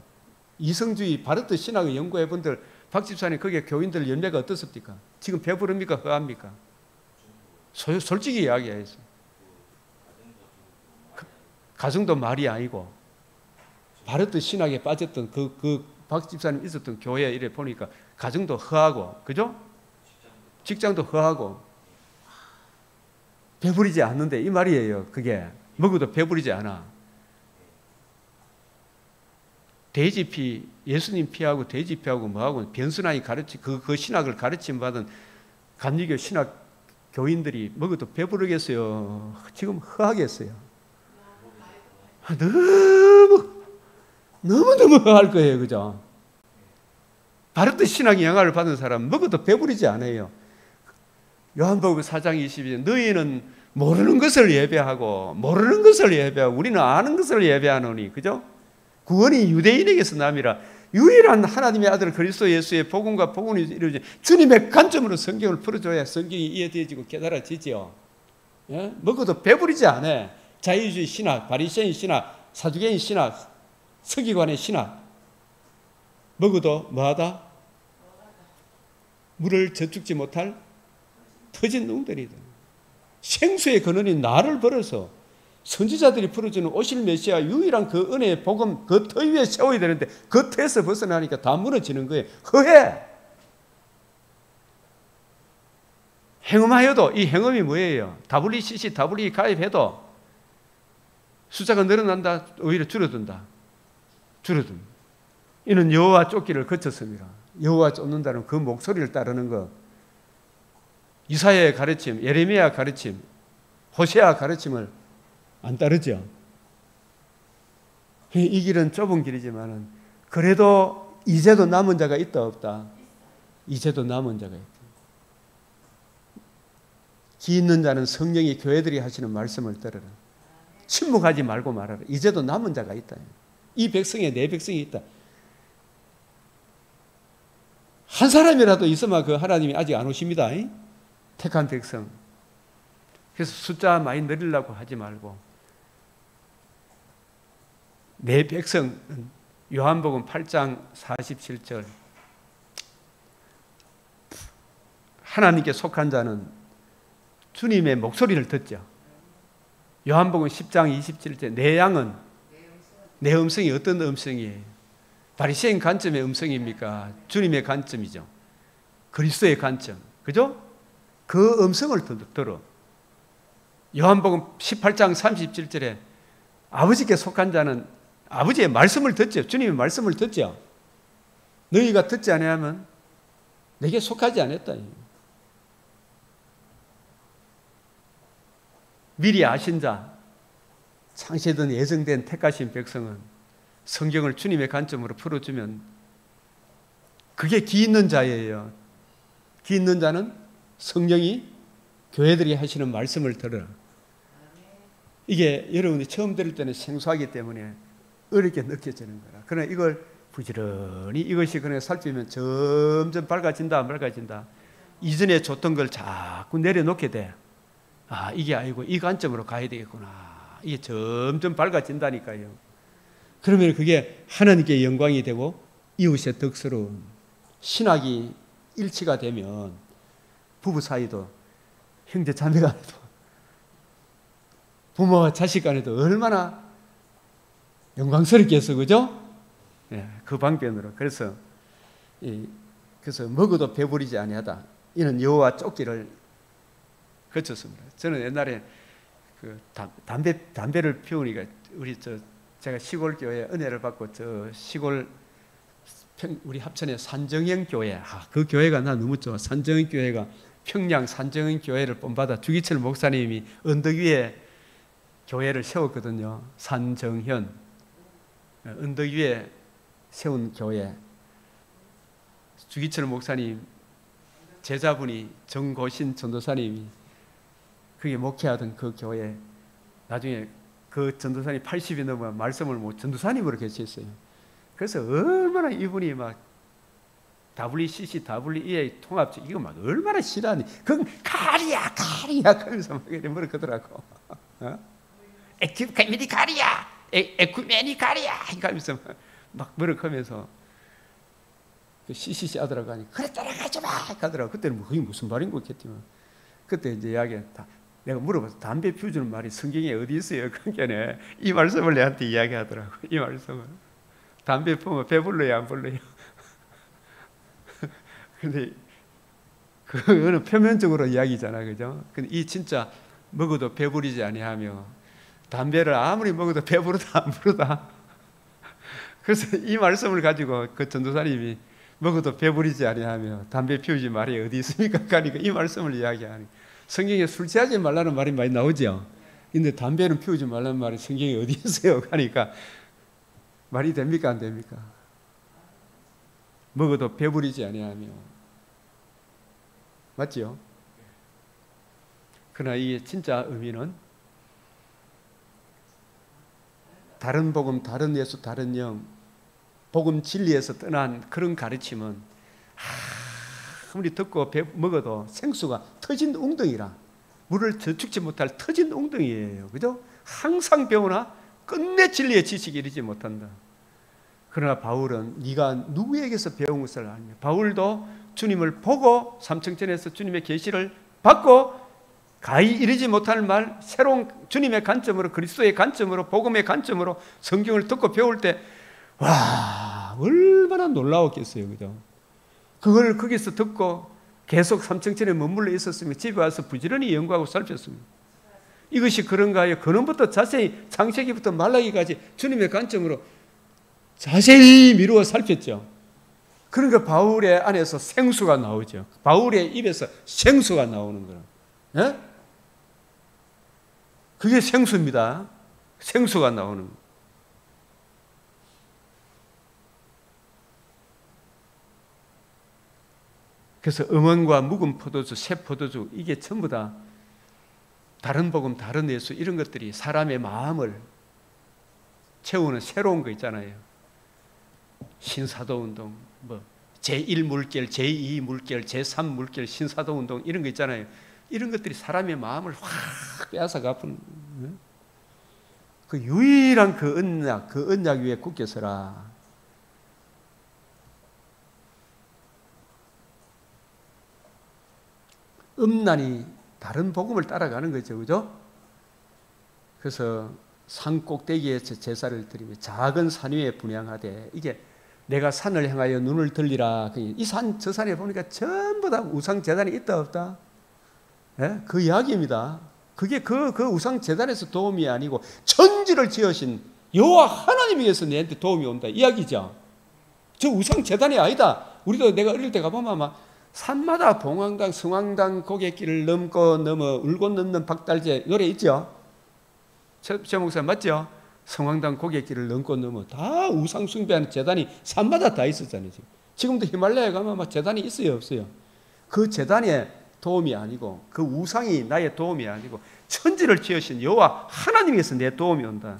이성주의 바르트 신학을 연구해 본들 박 집사님 거기에 교인들 연배가 어떻습니까? 지금 배부릅니까 허합니까? 솔직히 이야기해서 가정도 말이 아니고 바르트 신학에 빠졌던 박 집사님 있었던 교회 이래 보니까 가정도 허하고 그죠? 직장도 허하고 배부리지 않는데 이 말이에요. 그게 먹어도 배부리지 않아. 돼지피 예수님 피하고 돼지피하고 뭐하고 변순환이 그 신학을 가르침 받은 감리교 신학 교인들이 먹어도 배부르겠어요? 지금 허하겠어요? 너무 허할 거예요. 그죠? 바르트 신학의 영향을 받은 사람 먹어도 배부르지 않아요. 요한복음 4장 22절 너희는 모르는 것을 예배하고 우리는 아는 것을 예배하노니 그죠? 구원이 유대인에게서 남이라. 유일한 하나님의 아들 그리스도 예수의 복음과 복음이 이루어진 주님의 관점으로 성경을 풀어줘야 성경이 이해되어지고 깨달아지지요. 예? 먹어도 배부르지 않아. 자유주의 신학, 바리새인 신학, 사두개인 신학, 서기관의 신학 먹어도 뭐하다? 물을 저축지 못할 터진 웅덩이다. 생수의 근원인 나를 벌어서 선지자들이 풀어주는 오실 메시아 유일한 그 은혜의 복음 그 터 위에 세워야 되는데 그 터에서 벗어나니까 다 무너지는 거예요. 허해. 행음하여도 이 행음이 뭐예요? WCC, WE 가입해도 숫자가 늘어난다 오히려 줄어든다. 이는 여호와 쫓기를 거쳤습니다. 여호와 쫓는다는 그 목소리를 따르는 것. 이사야의 가르침, 예레미야 가르침, 호세아 가르침을 안 따르죠. 이 길은 좁은 길이지만 그래도 이제도 남은 자가 있다 없다? 이제도 남은 자가 있다. 기 있는 자는 성령이 교회들이 하시는 말씀을 들으라. 침묵하지 말고 말하라. 이제도 남은 자가 있다. 이 백성에 내 백성이 있다. 한 사람이라도 있으면 그 하나님이 아직 안 오십니다. 택한 백성. 그래서 숫자 많이 늘리려고 하지 말고 내 백성 요한복음 8장 47절 하나님께 속한 자는 주님의 목소리를 듣죠. 요한복음 10장 27절 내 양은 내 음성이 어떤 음성이에요? 바리새인 관점의 음성입니까? 주님의 관점이죠. 그리스도의 관점. 그죠? 그 음성을 들어. 요한복음 18장 37절에 아버지께 속한 자는 아버지의 말씀을 듣죠. 주님의 말씀을 듣죠. 너희가 듣지 아니하면 내게 속하지 않았다. 미리 아신 자, 창세든 예정된 택하신 백성은 성경을 주님의 관점으로 풀어주면 그게 기 있는 자예요. 기 있는 자는 성령이 교회들이 하시는 말씀을 들으라. 이게 여러분이 처음 들을 때는 생소하기 때문에 어렵게 느껴지는 거라. 그러나 이걸 부지런히 이것이 그냥 살피면 점점 밝아진다 안 밝아진다. 이전에 줬던 걸 자꾸 내려놓게 돼. 아 이게 아니고 이 관점으로 가야 되겠구나. 이게 점점 밝아진다니까요. 그러면 그게 하나님께 영광이 되고 이웃의 덕스러운 신학이 일치가 되면 부부 사이도 형제 자매 간에도 부모와 자식 간에도 얼마나 영광스럽겠어, 그죠? 예, 그 방편으로. 그래서 먹어도 배부리지 아니하다. 이는 여호와 쫓기를 거쳤습니다. 저는 옛날에 그 담배를 피우니까 제가 시골 교회 은혜를 받고 저 시골 우리 합천의 산정형 교회, 그 교회가 나 너무 좋아. 산정형 교회가 평양 산정형 교회를 본받아 주기철 목사님이 언덕 위에 교회를 세웠거든요. 산정현 언덕 위에 세운 교회. 주기철 목사님 제자분이 정고신 전도사님이 그게 목회하던 그 교회, 나중에 그 전도사님 80이 넘어 말씀을 못 전도사님으로 계셨어요. 그래서 얼마나 이분이 막 WCC, WEA 통합적 이거 막 얼마나 싫어하니? 그건 가리야 하면서 막 이렇게 뭐라더라고. 에큐메니 가리야, 에쿠메니 가리야 하면서 막 뭐라하면서 그 CCC 아들하고 하니 그래 따라가지 마 하더라고. 그때는 그게 무슨 말인 거겠지만 그때 이제 이야기했다. 내가 물어봐서 담배 피우주는 말이 성경에 어디 있어요? 그러니까 이 말씀을 내한테 이야기하더라고. 이 말씀을 담배 피우면 배불러요, 안 불러요? 근데 그거는 표면적으로 이야기잖아, 그죠? 근데 이 진짜 먹어도 배부르지 아니하며 담배를 아무리 먹어도 배부르다 안 부르다. 그래서 이 말씀을 가지고 그 전도사님이 먹어도 배부르지 아니하며 담배 피우지 말이 어디 있습니까? 그러니까 이 말씀을 이야기하니 성경에 술 취하지 말라는 말이 많이 나오죠. 근데 담배는 피우지 말라는 말이 성경에 어디 있어요? 그러니까 말이 됩니까? 안 됩니까? 먹어도 배부르지 아니하며 맞지요? 그러나 이게 진짜 의미는 다른 복음, 다른 예수, 다른 영, 복음 진리에서 떠난 그런 가르침은 아무리 듣고 먹어도 생수가 터진 웅덩이라 물을 저축지 못할 터진 웅덩이에요. 그죠? 항상 배우나 끝내 진리의 지식이 이르지 못한다. 그러나 바울은 네가 누구에게서 배운 것을 아냐. 바울도 주님을 보고 삼층천에서 주님의 계시를 받고 가히 이르지 못할 말, 새로운 주님의 관점으로, 그리스도의 관점으로, 복음의 관점으로 성경을 듣고 배울 때 와, 얼마나 놀라웠겠어요. 그죠? 그걸 거기서 듣고 계속 삼층천에 머물러 있었으면 집에 와서 부지런히 연구하고 살폈습니다. 이것이 그런가요? 근원부터 자세히 창세기부터 말라기까지 주님의 관점으로 자세히 미루어 살폈죠. 그러니까 바울의 안에서 생수가 나오죠. 바울의 입에서 생수가 나오는 거예요. 예? 그게 생수입니다. 생수가 나오는 거예요. 그래서 음원과 묵은 포도주, 새 포도주 이게 전부 다 다른 복음, 다른 예수 이런 것들이 사람의 마음을 채우는 새로운 거 있잖아요. 신사도운동, 뭐 제1물결, 제2물결, 제3물결 신사도운동 이런 거 있잖아요. 이런 것들이 사람의 마음을 확 빼앗아 가쁜 그 유일한 그 언약 위에 굳게 서라. 음란이 다른 복음을 따라가는 거죠. 그죠? 그래서 산 꼭대기에서 제사를 드리며 작은 산 위에 분향하되 이게 내가 산을 향하여 눈을 들리라. 이 산, 저 산에 보니까 전부 다 우상 제단이 있다 없다? 예? 그 이야기입니다. 그게 그 우상 제단에서 도움이 아니고 천지를 지으신 여호와 하나님에게서 내한테 도움이 온다 이야기죠. 저 우상 제단이 아니다. 우리도 내가 어릴 때 가보면 아마 산마다 봉황당, 성황당 고갯길을 넘고 넘어 울고 넘는 박달재 노래 있죠? 최 목사 맞죠? 성황당 고갯길을 넘고 넘어 다 우상 숭배하는 제단이 산마다 다 있었잖아요. 지금도 히말라야 가면 막 제단이 있어요, 없어요? 그 제단의 도움이 아니고 그 우상이 나의 도움이 아니고 천지를 지으신 여호와 하나님께서 내 도움이 온다.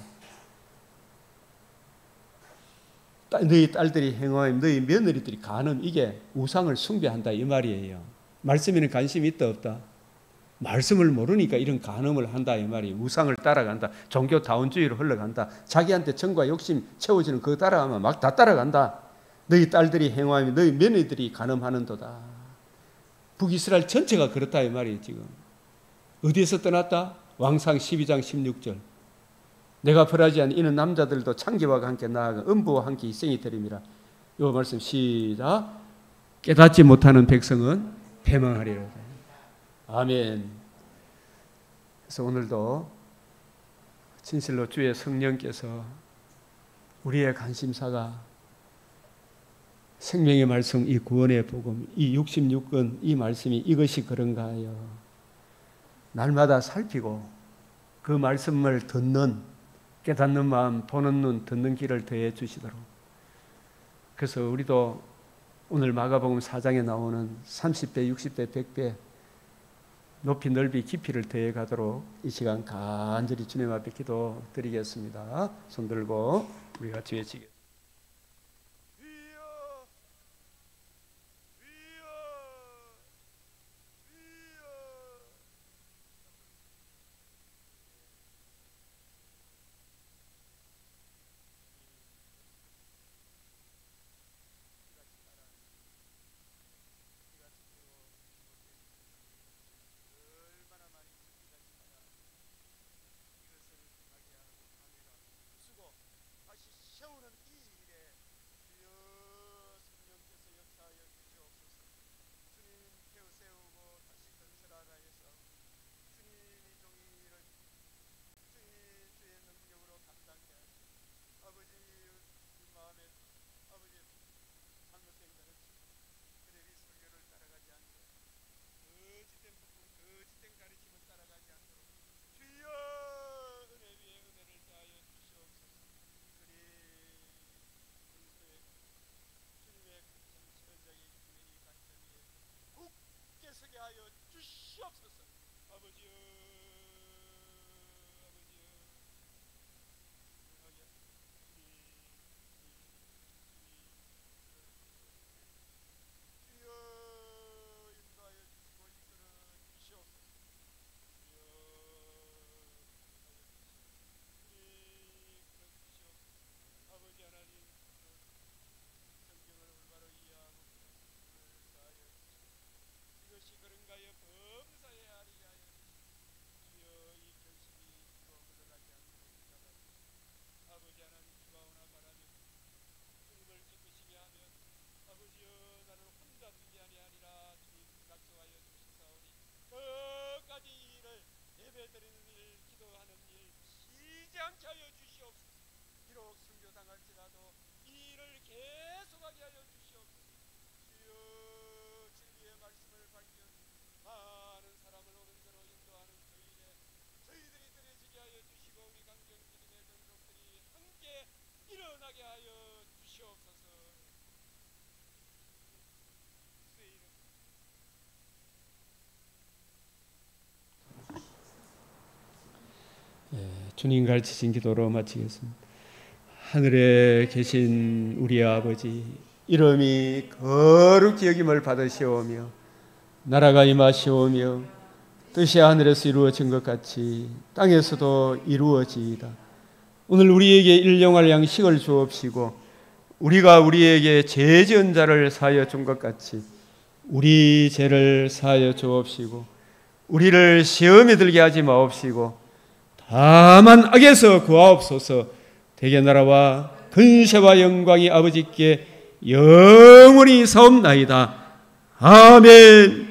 너희 딸들이 행하임, 너희 며느리들이 간음 이게 우상을 숭배한다 이 말이에요. 말씀에는 관심이 있다 없다? 말씀을 모르니까 이런 간음을 한다 이 말이에요. 우상을 따라간다. 종교 다원주의로 흘러간다. 자기한테 정과 욕심 채워지는 그거 따라가면 막 다 따라간다. 너희 딸들이 행하임, 너희 며느리들이 간음하는도다. 북이스라엘 전체가 그렇다 이 말이에요. 지금 어디에서 떠났다? 왕상 12장 16절 내가 벌하지 않은 이는 남자들도 창기와 함께 나아가 음부와 함께 희생이 되림이라. 이 말씀 시작. 깨닫지 못하는 백성은 패망하리라. 아멘. 그래서 오늘도 진실로 주의 성령께서 우리의 관심사가 생명의 말씀, 이 구원의 복음, 이 66권 이 말씀이 이것이 그런가 하여 날마다 살피고 그 말씀을 듣는, 깨닫는 마음, 보는 눈, 듣는 귀를 더해 주시도록. 그래서 우리도 오늘 마가복음 4장에 나오는 30배, 60배, 100배 높이 넓이 깊이를 더해 가도록 이 시간 간절히 주님 앞에 기도 드리겠습니다. 손 들고 우리 같이 외치겠습니다. 주님 가르치신 기도로 마치겠습니다. 하늘에 계신 우리 아버지, 이름이 거룩히 여김을 받으시오며 나라가 임하시오며 뜻이 하늘에서 이루어진 것 같이 땅에서도 이루어지이다. 오늘 우리에게 일용할 양식을 주옵시고 우리가 우리에게 죄 지은 자를 사하여 준 것 같이 우리 죄를 사하여 주옵시고 우리를 시험에 들게 하지 마옵시고 다만 악에서 구하옵소서. 대개 나라와 근세와 영광이 아버지께 영원히 사옵나이다. 아멘.